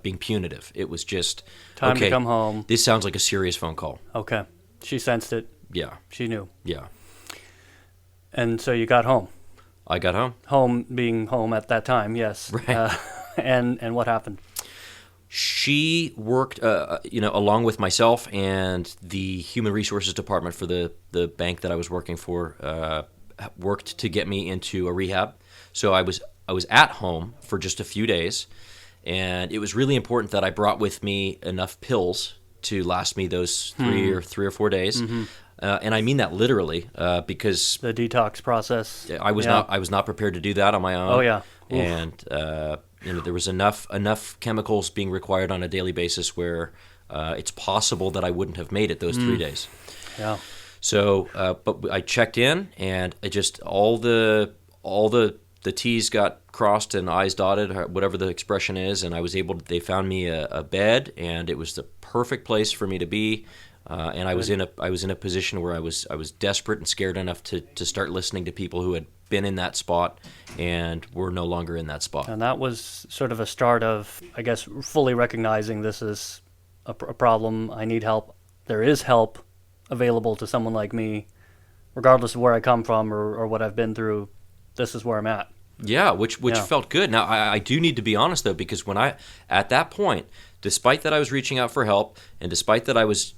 C: being punitive. It was just
B: time to come home.
C: This sounds like a serious phone call.
B: Okay. She sensed it.
C: Yeah.
B: She knew.
C: Yeah.
B: And so you got home.
C: I got home.
B: Home being home at that time, yes.
C: Right.
B: And what happened?
C: She worked, along with myself and the human resources department for the bank that I was working for, worked to get me into a rehab. So I was at home for just a few days, and it was really important that I brought with me enough pills to last me those 3 or 4 days. Mm-hmm. And I mean that literally, because
B: the detox process.
C: I was not prepared to do that on my own.
B: Oh yeah. Oof.
C: And there was enough chemicals being required on a daily basis where it's possible that I wouldn't have made it those 3 days.
B: Yeah.
C: So, but I checked in, and it just all the T's got crossed and I's dotted, whatever the expression is, and I was able. They found me a bed, and it was the perfect place for me to be. And I was in a position where I was desperate and scared enough to start listening to people who had been in that spot and were no longer in that spot.
B: And that was sort of a start of, I guess, fully recognizing this is a problem. I need help. There is help available to someone like me, regardless of where I come from or what I've been through. This is where I'm at.
C: Yeah, which felt good. Now, I do need to be honest, though, because at that point, despite that I was reaching out for help, and despite that I was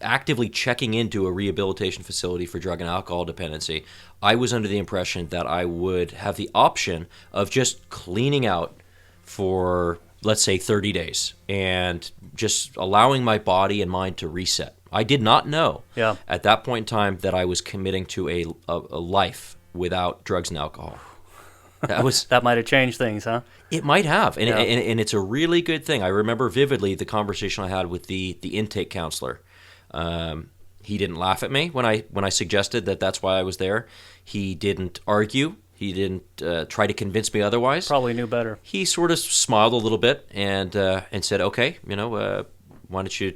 C: actively checking into a rehabilitation facility for drug and alcohol dependency, I was under the impression that I would have the option of just cleaning out for, let's say, 30 days and just allowing my body and mind to reset. I did not know at that point in time that I was committing to a life without drugs and alcohol.
B: That might have changed things, huh?
C: It might have, and it's a really good thing. I remember vividly the conversation I had with the intake counselor. He didn't laugh at me when I suggested that that's why I was there. He didn't argue. He didn't try to convince me otherwise.
B: Probably knew better.
C: He sort of smiled a little bit and said, "Okay, why don't you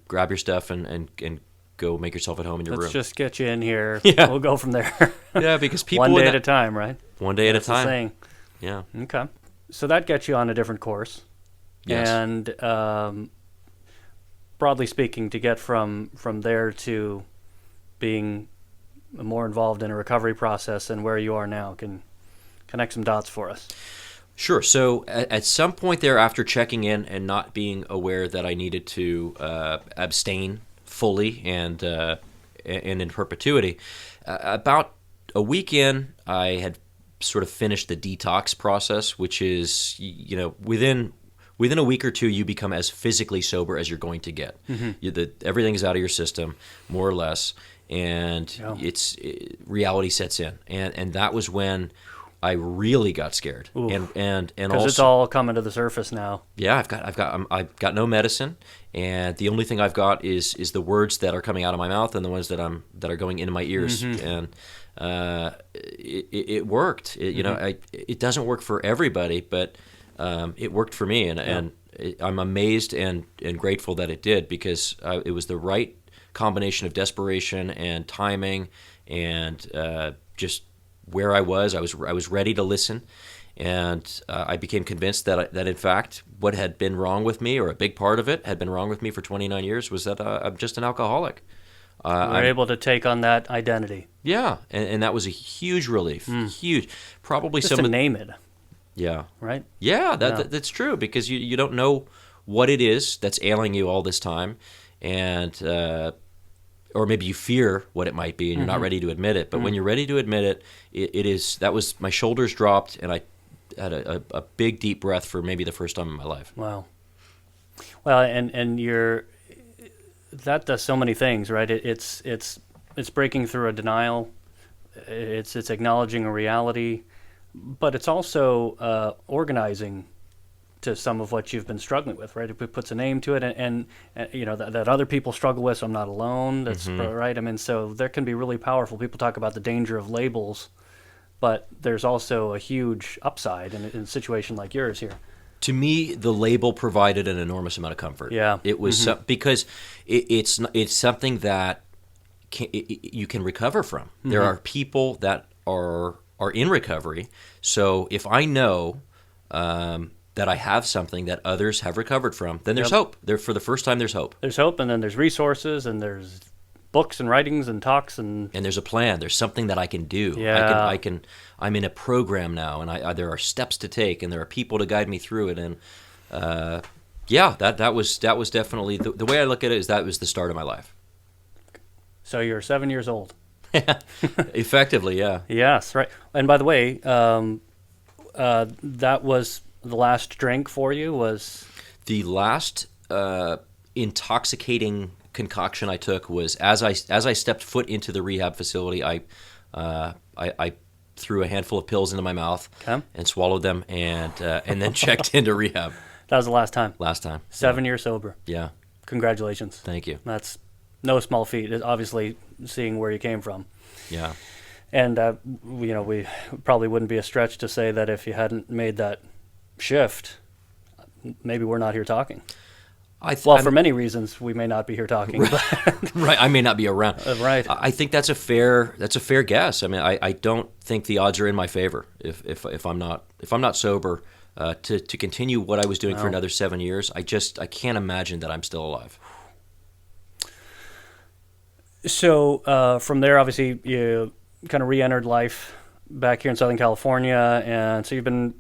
C: grab your stuff and go make yourself at home in your room.
B: Let's just get you in here.
C: Yeah.
B: We'll go from there."
C: Yeah, because people
B: one day at a time, right?
C: One day at a
B: That's the
C: time.
B: saying.
C: Yeah.
B: Okay. So that gets you on a different course.
C: Yes.
B: And broadly speaking, to get from there to being more involved in a recovery process and where you are now, can connect some dots for us.
C: Sure. So at some point there, after checking in and not being aware that I needed to abstain fully and in perpetuity, about a week in, I had sort of finished the detox process, which is, within a week or two, you become as physically sober as you're going to get. Mm-hmm. Everything is out of your system, more or less, and reality sets in. And that was when I really got scared.
B: Oof.
C: And
B: because
C: also,
B: it's all coming to the surface now.
C: Yeah, I've got no medicine, and the only thing I've got is the words that are coming out of my mouth and the ones that are going into my ears. Mm-hmm. And it worked. It doesn't work for everybody, but it worked for me, and I'm amazed and grateful that it did, because it was the right combination of desperation and timing and just where I was ready to listen, and I became convinced that in fact what had been wrong with me, or a big part of it had been wrong with me for 29 years, was that I'm just an alcoholic.
B: I'm able to take on that identity.
C: Yeah, and that was a huge relief. Huge. Probably
B: just to name it.
C: Yeah.
B: Right?
C: Yeah, that's true, because you don't know what it is that's ailing you all this time, and or maybe you fear what it might be and you're not ready to admit it. But when you're ready to admit it, that was, my shoulders dropped, and I had a big deep breath for maybe the first time in my life.
B: Wow. Well, and that does so many things, right? It's breaking through a denial. It's acknowledging a reality, but it's also organizing to some of what you've been struggling with, right? It puts a name to it, and you know that other people struggle with, so I'm not alone. That's right. I mean, so there can be really powerful. People talk about the danger of labels, but there's also a huge upside in a situation like yours here.
C: To me, the label provided an enormous amount of comfort.
B: Yeah,
C: it was because it's something that you can recover from. There are people that are in recovery, so if I know that I have something that others have recovered from, then there's hope. For the first time, there's hope.
B: There's hope, and then there's resources, and there's books and writings and talks, and
C: there's a plan. There's something that I can do.
B: Yeah.
C: I'm in a program now, and there are steps to take, and there are people to guide me through it. And that was definitely the way I look at it. Is that was the start of my life.
B: So you're 7 years old.
C: Effectively, yeah.
B: Yes, right. And by the way, that was the last drink for you. Was
C: the last intoxicating concoction I took was as I stepped foot into the rehab facility. I threw a handful of pills into my mouth and swallowed them, and then checked into rehab.
B: That was the last time.
C: Last time.
B: 7 years sober.
C: Yeah.
B: Congratulations.
C: Thank you.
B: That's no small feat. Obviously, seeing where you came from.
C: Yeah.
B: And we probably wouldn't be a stretch to say that if you hadn't made that shift, maybe we're not here talking. For many reasons, we may not be here talking.
C: Right. Right. I may not be around.
B: Right.
C: I think that's a fair guess. I mean, I don't think the odds are in my favor if I'm not sober to continue what I was doing for another 7 years. I can't imagine that I'm still alive.
B: So from there, obviously, you kind of re-entered life back here in Southern California, and so you've been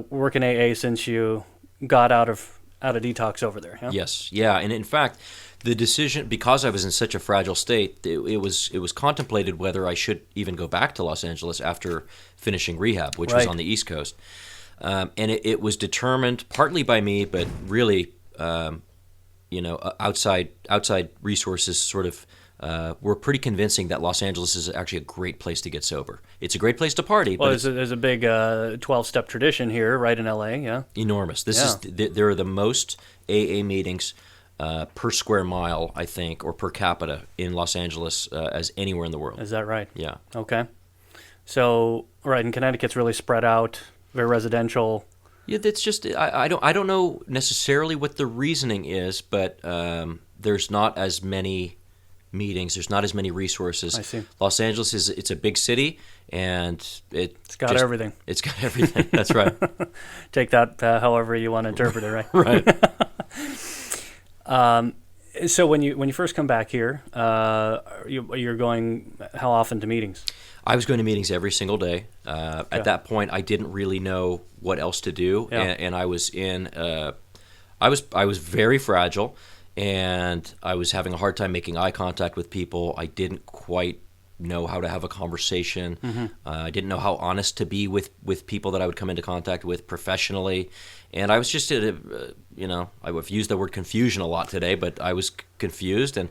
B: working AA since you got out of detox over there. Yeah?
C: Yes, yeah, and in fact, the decision, because I was in such a fragile state, it was contemplated whether I should even go back to Los Angeles after finishing rehab, which was on the East Coast, and it was determined partly by me, but really, outside resources sort of. Were pretty convincing that Los Angeles is actually a great place to get sober. It's a great place to party.
B: Well,
C: but
B: there's a big 12-step tradition here, right in LA. Yeah,
C: enormous. There are the most AA meetings per square mile, I think, or per capita in Los Angeles as anywhere in the world.
B: Is that right?
C: Yeah.
B: Okay. So, right, and Connecticut's really spread out, very residential.
C: Yeah, that's just I don't know necessarily what the reasoning is, but there's not as many meetings. There's not as many resources.
B: I see.
C: Los Angeles it's a big city, and
B: it's got everything.
C: It's got everything. That's right.
B: Take that however you want to interpret it, right?
C: Right.
B: So when you first come back here, you're going how often to meetings?
C: I was going to meetings every single day. At that point, I didn't really know what else to do, and I was in. I was very fragile. And I was having a hard time making eye contact with people. I didn't quite know how to have a conversation. I didn't know how honest to be with people that I would come into contact with professionally. And I was just, I've used the word confusion a lot today, but I was confused. And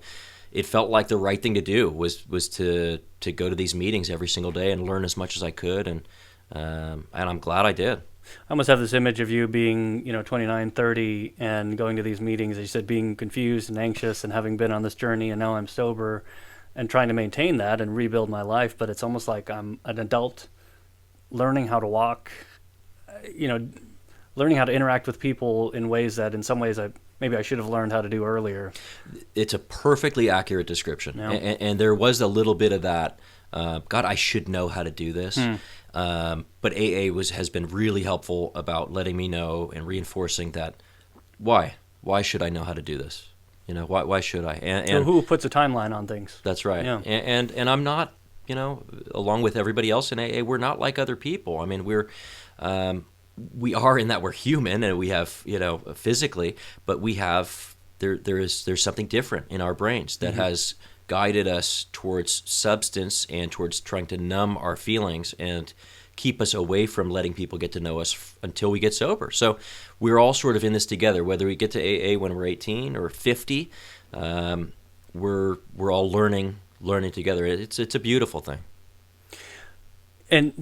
C: it felt like the right thing to do was to go to these meetings every single day and learn as much as I could. And I'm glad I did.
B: I almost have this image of you being, 29, 30, and going to these meetings, as you said, being confused and anxious and having been on this journey, and now I'm sober and trying to maintain that and rebuild my life. But it's almost like I'm an adult learning how to walk, learning how to interact with people in ways that in some ways maybe I should have learned how to do earlier.
C: It's a perfectly accurate description.
B: Yeah.
C: And there was a little bit of that, God, I should know how to do this. But AA has been really helpful about letting me know and reinforcing that why should I know how to do this? Why should I? And
B: so who puts a timeline on things?
C: That's right.
B: Yeah.
C: And I'm not, along with everybody else in AA, we're not like other people. I mean, we are in that we're human and we have, physically, but we have there's something different in our brains that has guided us towards substance and towards trying to numb our feelings and keep us away from letting people get to know us until we get sober. So we're all sort of in this together, whether we get to AA when we're 18 or 50. We're all learning together. It's a beautiful thing.
B: And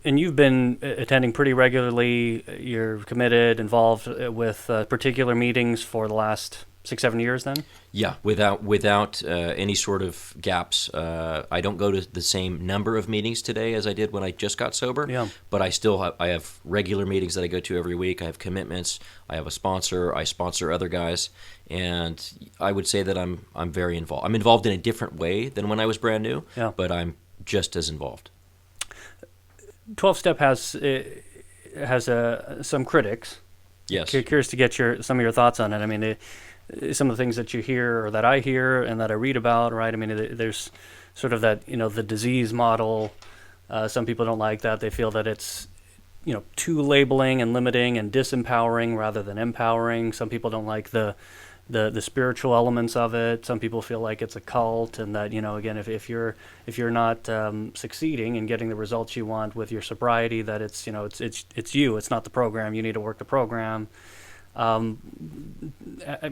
B: you've been attending pretty regularly. You're committed, involved with particular meetings for the last 6-7 years then?
C: Yeah, without any sort of gaps. I don't go to the same number of meetings today as I did when I just got sober.
B: Yeah.
C: But I have regular meetings that I go to every week. I have commitments. I have a sponsor. I sponsor other guys, and I would say that I'm very involved. I'm involved in a different way than when I was brand new.
B: Yeah.
C: But I'm just as involved.
B: 12-step has some critics.
C: Yes.
B: Curious to get some of your thoughts on it. I mean, some of the things that you hear or that I hear and that I read about, right? I mean, there's sort of that, the disease model. Some people don't like that. They feel that it's, too labeling and limiting and disempowering rather than empowering. Some people don't like the spiritual elements of it. Some people feel like it's a cult, and that again, if you're not succeeding and getting the results you want with your sobriety, that it's you. It's not the program. You need to work the program. I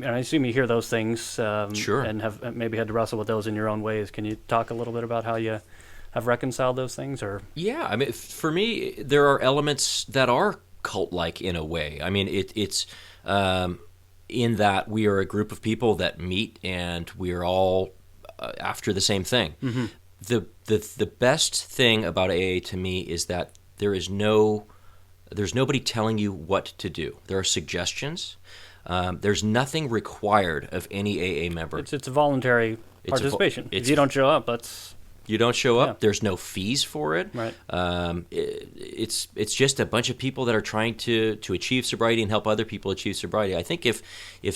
B: assume you hear those things,
C: Sure,
B: and have maybe had to wrestle with those in your own ways. Can you talk a little bit about how you have reconciled those things? Or
C: yeah, I mean, for me, there are elements that are cult-like in a way. I mean, it's in that we are a group of people that meet and we are all after the same thing. Mm-hmm. The best thing about AA to me is that there's nobody telling you what to do. There are suggestions. There's nothing required of any AA member.
B: It's a voluntary participation. If you don't show up,
C: you don't show up.
B: Yeah.
C: There's no fees for it.
B: Right.
C: It's just a bunch of people that are trying to achieve sobriety and help other people achieve sobriety. I think if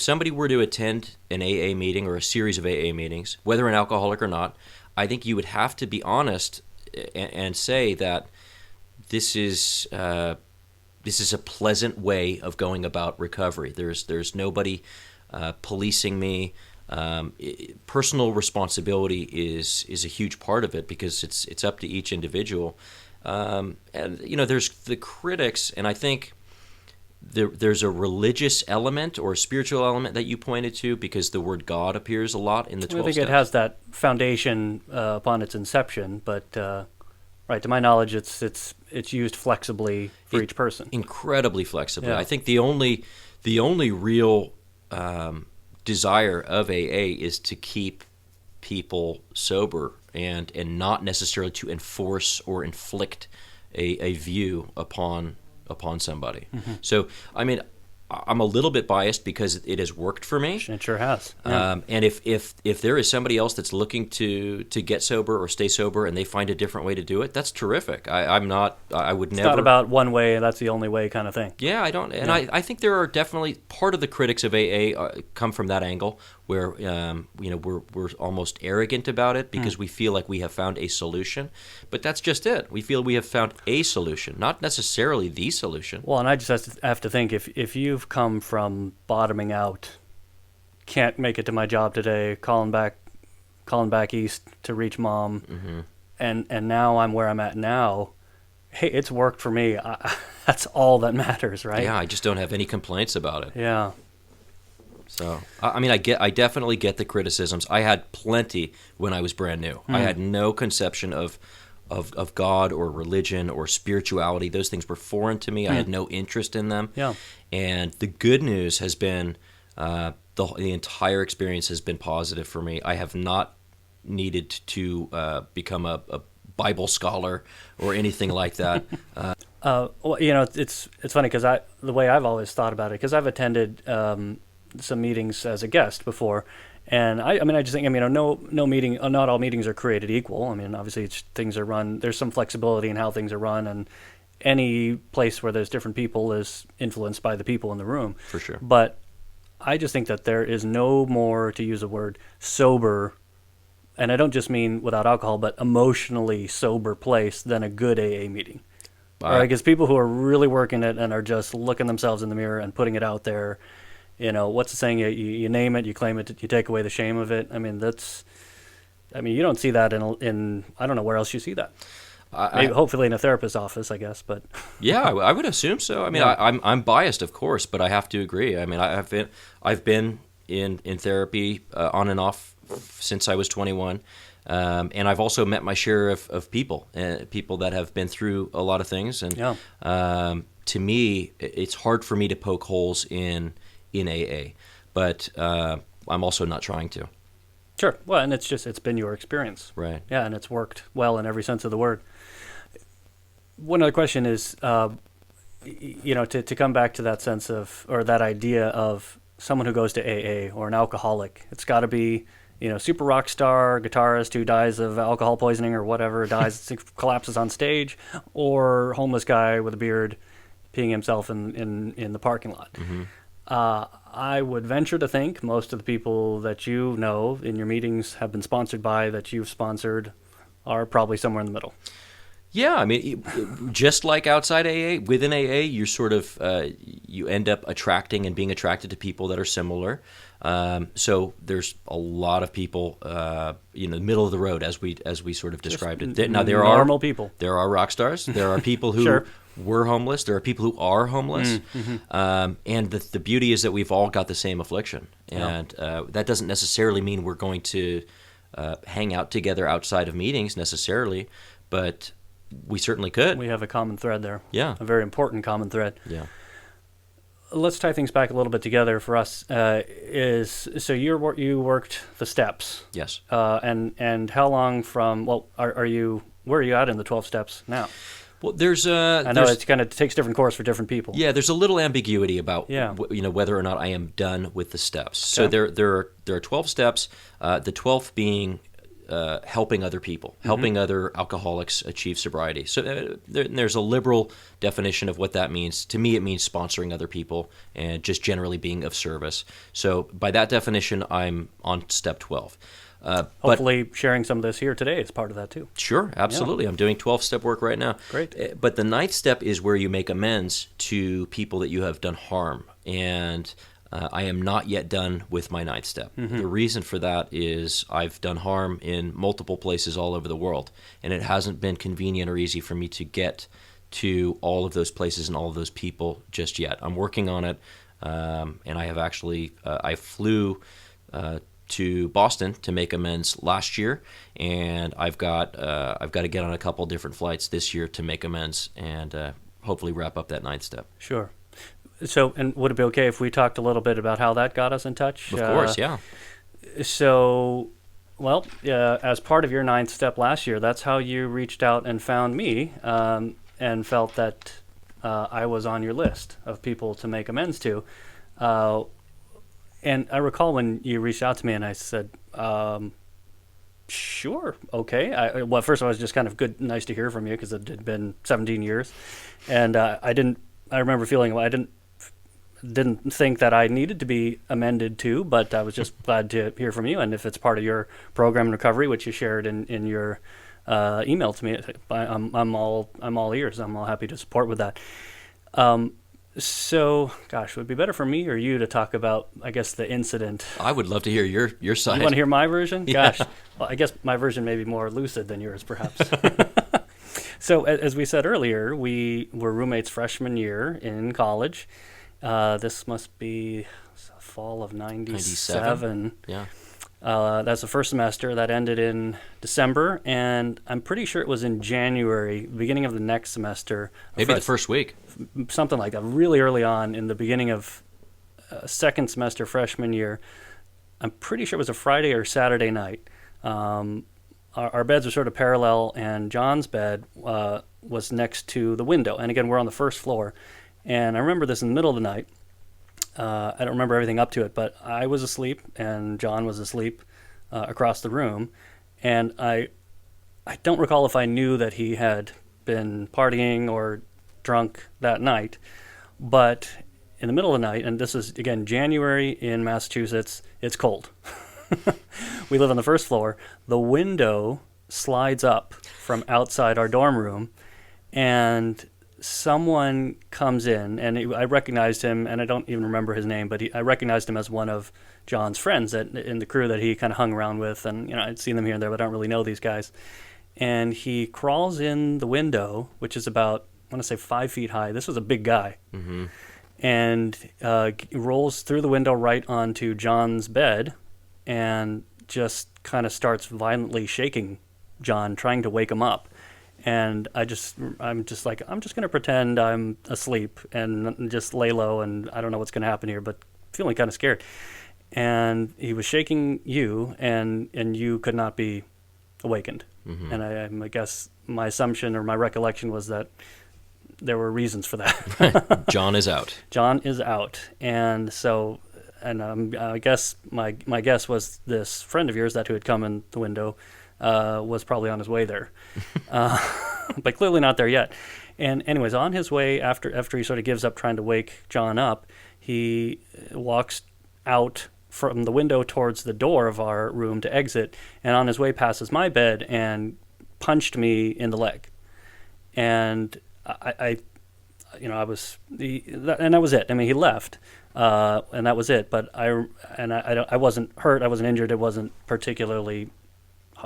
C: somebody were to attend an AA meeting or a series of AA meetings, whether an alcoholic or not, I think you would have to be honest and say that this is a pleasant way of going about recovery. There's nobody policing me. Personal responsibility is a huge part of it because it's up to each individual. And there's the critics, and I think there's a religious element or a spiritual element that you pointed to because the word God appears a lot in the 12
B: I think
C: steps.
B: it has that foundation upon its inception, but right, to my knowledge, it's used flexibly for each person.
C: Incredibly flexibly.
B: Yeah.
C: I think the only real desire of AA is to keep people sober and not necessarily to enforce or inflict a view upon somebody. Mm-hmm. So, I mean, I'm a little bit biased because it has worked for me.
B: It sure has. Yeah.
C: And if there is somebody else that's looking to get sober or stay sober and they find a different way to do it, that's terrific. I would never.
B: It's not about one way and that's the only way kind of thing.
C: Yeah, I don't. And yeah. I think there are definitely part of the critics of AA come from that angle where we're almost arrogant about it because we feel like we have found a solution, but that's just it. We feel we have found a solution, not necessarily the solution.
B: Well, and I just have to think if you've come from bottoming out, can't make it to my job today, calling back east to reach mom, mm-hmm. and now I'm where I'm at now. Hey, it's worked for me. That's all that matters, right?
C: Yeah, I just don't have any complaints about it.
B: Yeah.
C: So, I mean, I definitely get the criticisms. I had plenty when I was brand new. I had no conception of God or religion or spirituality. Those things were foreign to me. I had no interest in them.
B: Yeah.
C: And the good news has been the entire experience has been positive for me. I have not needed to become a Bible scholar or anything like that.
B: Well, it's funny because the way I've always thought about it, because I've attended some meetings as a guest before, and I just think no meeting, not all meetings are created equal. I mean, obviously things are run. There's some flexibility in how things are run, and any place where there's different people is influenced by the people in the room.
C: For sure.
B: But I just think that there is no more, to use a word, sober, and I don't just mean without alcohol, but emotionally sober place than a good AA meeting. Right? Because people who are really working it and are just looking themselves in the mirror and putting it out there, what's the saying? You name it, you claim it, you take away the shame of it. I mean, you don't see that in I don't know where else you see that. Maybe, hopefully in a therapist's office, I guess. But
C: yeah, I would assume so. I mean, I'm biased, of course, but I have to agree. I mean, I've been in therapy on and off since I was 21. And I've also met my share of people that have been through a lot of things. And to me, it's hard for me to poke holes in AA, but I'm also not trying to.
B: Sure. Well, and it's been your experience.
C: Right.
B: Yeah, and it's worked well in every sense of the word. One other question is, to come back to that sense of, or that idea of someone who goes to AA or an alcoholic, it's got to be, super rock star guitarist who dies of alcohol poisoning or whatever, collapses on stage, or homeless guy with a beard peeing himself in the parking lot.
C: Mm-hmm.
B: I would venture to think most of the people that you know in your meetings have been sponsored by, that you've sponsored, are probably somewhere in the middle.
C: Yeah, I mean, just like outside AA, within AA, you're sort of you end up attracting and being attracted to people that are similar. So there's a lot of people, middle of the road, as we sort of described it. Now there are
B: normal people.
C: There are rock stars. There are people who
B: Sure.
C: were homeless. There are people who are homeless.
B: Mm-hmm.
C: And the beauty is that we've all got the same affliction, and that doesn't necessarily mean we're going to hang out together outside of meetings necessarily, but we certainly could.
B: We have a common thread there.
C: Yeah.
B: A very important common thread.
C: Yeah.
B: Let's tie things back a little bit together for us. You worked the steps.
C: Yes.
B: And how long from, where are you at in the 12 steps now?
C: Well, there's
B: I know it kind of takes different course for different people.
C: Yeah, there's a little ambiguity about whether or not I am done with the steps.
B: Okay.
C: So there are 12 steps. The 12th being helping other people, helping other alcoholics achieve sobriety. So there's a liberal definition of what that means. To me, it means sponsoring other people and just generally being of service. So by that definition, I'm on step 12.
B: Hopefully sharing some of this here today is part of that too.
C: Sure, absolutely. Yeah. I'm doing 12-step work right now.
B: Great.
C: But the 9th step is where you make amends to people that you have done harm. And I am not yet done with my 9th step.
B: Mm-hmm.
C: The reason for that is I've done harm in multiple places all over the world, and it hasn't been convenient or easy for me to get to all of those places and all of those people just yet. I'm working on it, and I have actually I flew to Boston to make amends last year, and I've got to get on a couple different flights this year to make amends and hopefully wrap up that 9th step.
B: Sure. So, and would it be okay if we talked a little bit about how that got us in touch?
C: Of course, yeah.
B: So, as part of your 9th step last year, that's how you reached out and found me and felt that I was on your list of people to make amends to. And I recall when you reached out to me and I said, sure, okay. First of all, it was just kind of nice to hear from you because it had been 17 years. And I remember feeling, I didn't think that I needed to be amended to, but I was just glad to hear from you. And if it's part of your program in recovery, which you shared in your email to me, I'm all ears. I'm all happy to support with that. So, gosh, would it be better for me or you to talk about, I guess, the incident?
C: I would love to hear your side.
B: You want to hear my version?
C: Yeah.
B: Gosh, well, I guess my version may be more lucid than yours, perhaps. So, as we said earlier, we were roommates freshman year in college. This must be fall of 97.
C: Yeah.
B: That's the first semester. That ended in December, and I'm pretty sure it was in January, beginning of the next semester.
C: Maybe the first week.
B: Something like that, really early on in the beginning of second semester freshman year. I'm pretty sure it was a Friday or Saturday night. Our beds are sort of parallel, and John's bed was next to the window. And again, we're on the first floor. And I remember this in the middle of the night. I don't remember everything up to it, but I was asleep, and John was asleep across the room. And I don't recall if I knew that he had been partying or drunk that night. But in the middle of the night, and this is, again, January in Massachusetts, it's cold. We live on the first floor. The window slides up from outside our dorm room, and someone comes in, and I recognized him, and I don't even remember his name, but I recognized him as one of John's friends in the crew that he kind of hung around with, and I'd seen them here and there, but I don't really know these guys. and he crawls in the window, which is about, I want to say 5 feet high. This was a big guy.
C: Mm-hmm.
B: And rolls through the window right onto John's bed and just kind of starts violently shaking John, trying to wake him up. And I'm just like, I'm just going to pretend I'm asleep and just lay low, and I don't know what's going to happen here, but feeling kind of scared. And he was shaking you, and you could not be awakened.
C: Mm-hmm.
B: And I guess my assumption or my recollection was that there were reasons for that.
C: John is out.
B: John is out. And so, and I guess my guess was this friend of yours who had come in the window was probably on his way there, but clearly not there yet. And anyways, on his way, after he sort of gives up trying to wake John up, he walks out from the window towards the door of our room to exit, and on his way passes my bed and punched me in the leg. And I was and that was it. I mean, he left, and that was it. But I wasn't hurt. I wasn't injured. It wasn't particularly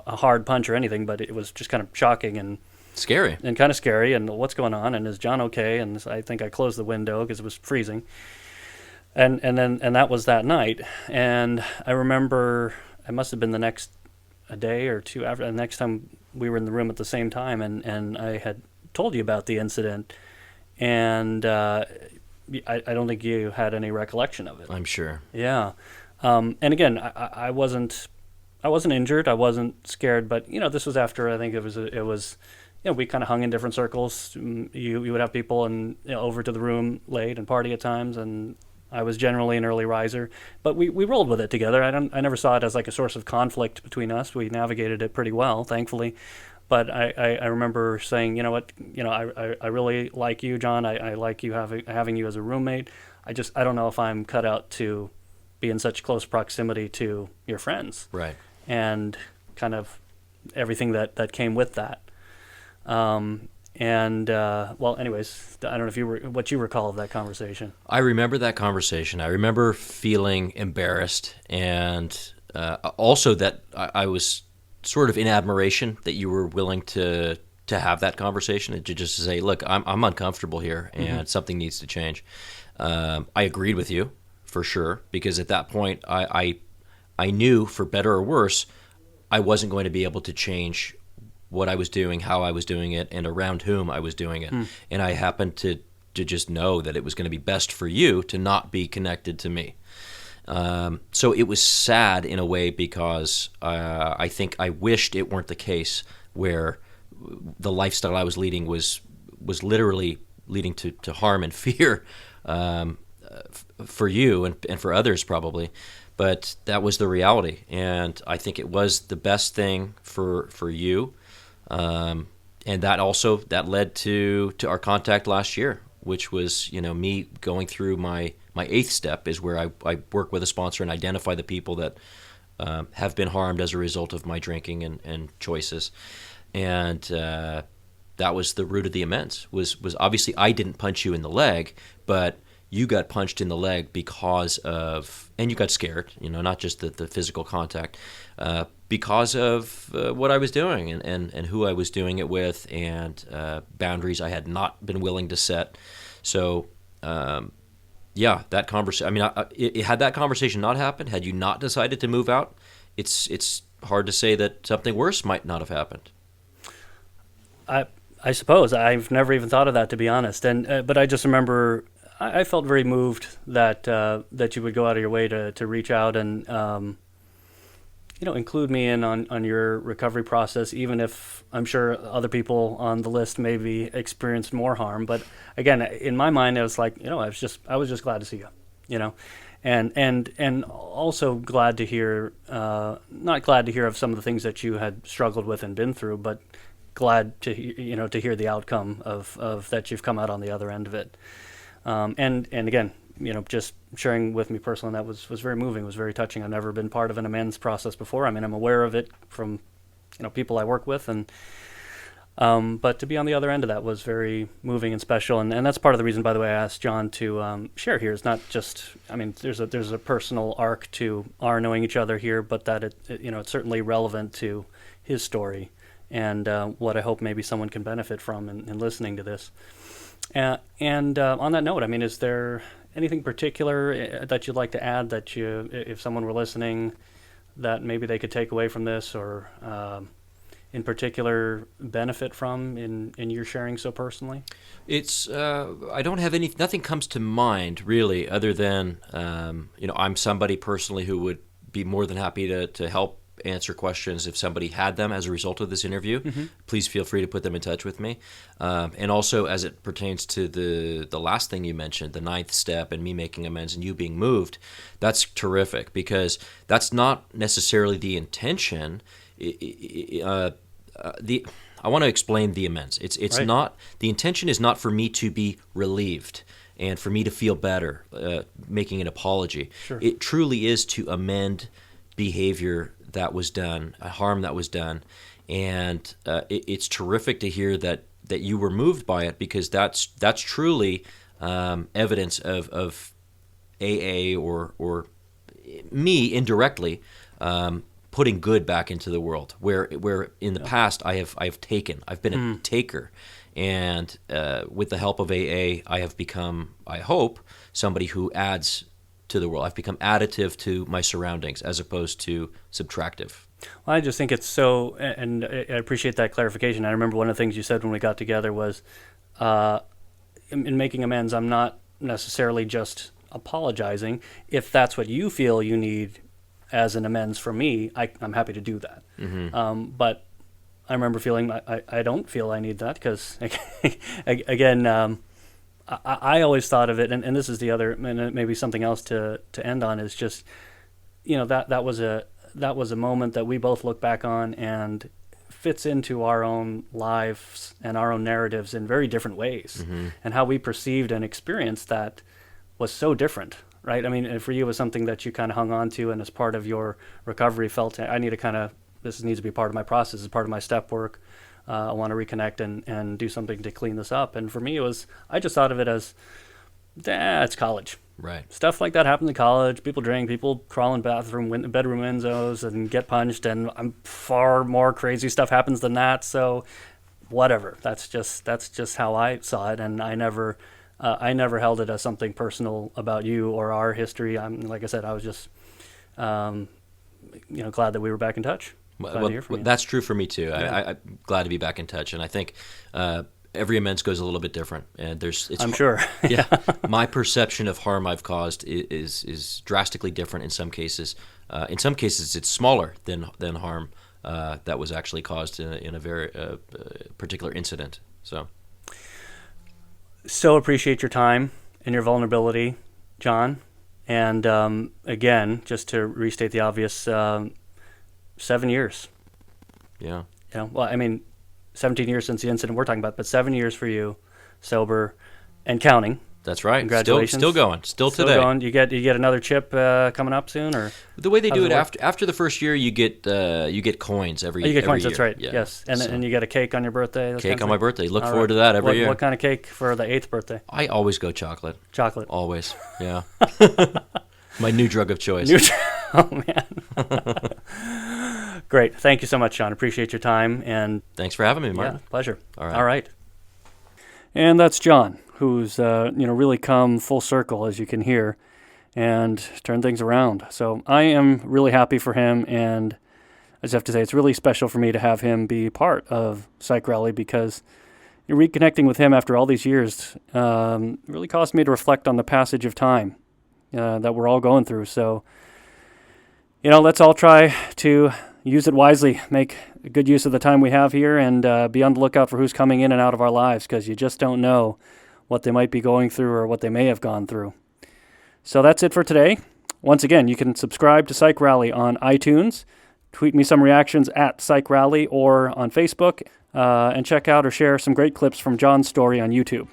B: a hard punch or anything, but it was just kind of shocking and
C: scary
B: and kind of scary. And what's going on? And is John okay? And I think I closed the window because it was freezing. And that was that night. And I remember it must have been a day or two after the next time we were in the room at the same time, and I had told you about the incident, and I don't think you had any recollection of it.
C: I'm sure.
B: Yeah. And again, I wasn't injured. I wasn't scared, but this was after, I think it was we kind of hung in different circles. You would have people and over to the room late and party at times, and I was generally an early riser, but we rolled with it together. I never saw it as like a source of conflict between us. We navigated it pretty well, thankfully. But I remember saying, I really like you, John. I like you having you as a roommate. I don't know if I'm cut out to be in such close proximity to your friends.
C: Right.
B: And kind of everything that came with that. Anyways, I don't know if what you recall of that conversation.
C: I remember that conversation. I remember feeling embarrassed, and also that I was sort of in admiration that you were willing to have that conversation and to just say, look, I'm uncomfortable here, and something needs to change. I agreed with you for sure, because at that point I knew, for better or worse, I wasn't going to be able to change what I was doing, how I was doing it, and around whom I was doing it. And I happened to just know that it was going to be best for you to not be connected to me. So it was sad in a way, because I think I wished it weren't the case, where the lifestyle I was leading was literally leading to harm and fear for you and for others probably. But that was the reality, and I think it was the best thing for you. And that led to our contact last year, which was me going through my 8th step, is where I work with a sponsor and identify the people that have been harmed as a result of my drinking and choices. And that was the root of the amends, was obviously I didn't punch you in the leg, but you got punched in the leg because of, and you got scared, not just the physical contact, because of what I was doing and who I was doing it with, and boundaries I had not been willing to set. So, that conversation, had that conversation not happened, had you not decided to move out, it's hard to say that something worse might not have happened.
B: I suppose. I've never even thought of that, to be honest. But I just remember I felt very moved that you would go out of your way to reach out and include me in on your recovery process, even if I'm sure other people on the list maybe experienced more harm. But again, in my mind, it was like, I was just glad to see you, and also glad to hear, not glad to hear of some of the things that you had struggled with and been through, but glad to hear the outcome of that you've come out on the other end of it. And again, just sharing with me personally, that was very moving, was very touching. I've never been part of an amends process before. I'm aware of it from, people I work with, and but to be on the other end of that was very moving and special. And that's part of the reason, by the way, I asked John to share here. It's not just, there's a personal arc to our knowing each other here, but that it's certainly relevant to his story and what I hope maybe someone can benefit from in listening to this. And on that note, I mean, is there anything particular that you'd like to add that if someone were listening, that maybe they could take away from this, or in particular benefit from in your sharing so personally?
C: It's I don't have nothing comes to mind really, other than I'm somebody personally who would be more than happy to help answer questions if somebody had them as a result of this interview. Mm-hmm. Please feel free to put them in touch with me. And also, as it pertains to the last thing you mentioned, the 9th step and me making amends and you being moved, that's terrific, because that's not necessarily the intention. I want to explain the amends. It's right. Not, the intention is not for me to be relieved and for me to feel better, making an apology.
B: Sure.
C: It truly is to amend behavior that was done, a harm that was done, and it's terrific to hear that you were moved by it, because that's truly evidence of AA or me indirectly putting good back into the world, where in the past I've been a taker, and with the help of AA I have become, I hope, somebody who adds to the world. I've become additive to my surroundings as opposed to subtractive.
B: Well, I just think it's so, and I appreciate that clarification. I remember one of the things you said when we got together was, in making amends, I'm not necessarily just apologizing. If that's what you feel you need as an amends from me, I'm happy to do that. Mm-hmm. But I remember feeling I don't feel I need that, because, again, I always thought of it, and this is the other, and maybe something else to end on, is just, that was a moment that we both look back on and fits into our own lives and our own narratives in very different ways. Mm-hmm. And how we perceived and experienced that was so different, right? I mean, for you, it was something that you kind of hung on to, and as part of your recovery felt, I need to this needs to be part of my process, as part of my step work. I want to reconnect and do something to clean this up. And for me, I just thought of it as, it's college.
C: Right.
B: Stuff like that happens in college. People drink, people crawl in bedroom windows and get punched, and far more crazy stuff happens than that. So whatever. That's just how I saw it, and I never held it as something personal about you or our history. Like I said, I was just glad that we were back in touch.
C: Well, that's true for me too. Yeah. I'm glad to be back in touch, and I think every amends goes a little bit different. And I'm
B: sure.
C: Yeah, my perception of harm I've caused is drastically different in some cases. In some cases, it's smaller than harm that was actually caused in a very particular incident.
B: So appreciate your time and your vulnerability, John. And again, just to restate the obvious. 7 years.
C: Yeah.
B: Well, I mean, 17 years since the incident we're talking about, but 7 years for you, sober and counting.
C: That's right.
B: Congratulations.
C: Still going. Still today.
B: Going. You get another chip coming up soon, or
C: the way they do it after the first year, you get coins every.
B: You get coins.
C: Year.
B: That's right.
C: Yeah.
B: Yes, and you get a cake on your birthday.
C: Cake on my birthday. Look forward to that every year.
B: What kind of cake for the 8th birthday?
C: I always go chocolate.
B: Chocolate.
C: Always. Yeah. My new drug of choice.
B: Oh man. Great. Thank you so much, John. Appreciate your time. And
C: thanks for having me, Martin.
B: Yeah, pleasure.
C: All
B: right. And that's John, who's really come full circle, as you can hear, and turned things around. So I am really happy for him, and I just have to say it's really special for me to have him be part of Psych Rally, because reconnecting with him after all these years really caused me to reflect on the passage of time that we're all going through. So, let's all try to use it wisely, make good use of the time we have here, and be on the lookout for who's coming in and out of our lives, because you just don't know what they might be going through or what they may have gone through. So that's it for today. Once again, you can subscribe to Psych Rally on iTunes, tweet me some reactions at Psych Rally or on Facebook, and check out or share some great clips from John's story on YouTube.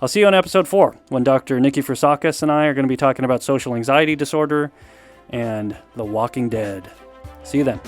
B: I'll see you on episode 4, when Dr. Nikki Frasakis and I are going to be talking about social anxiety disorder and The Walking Dead. See you then.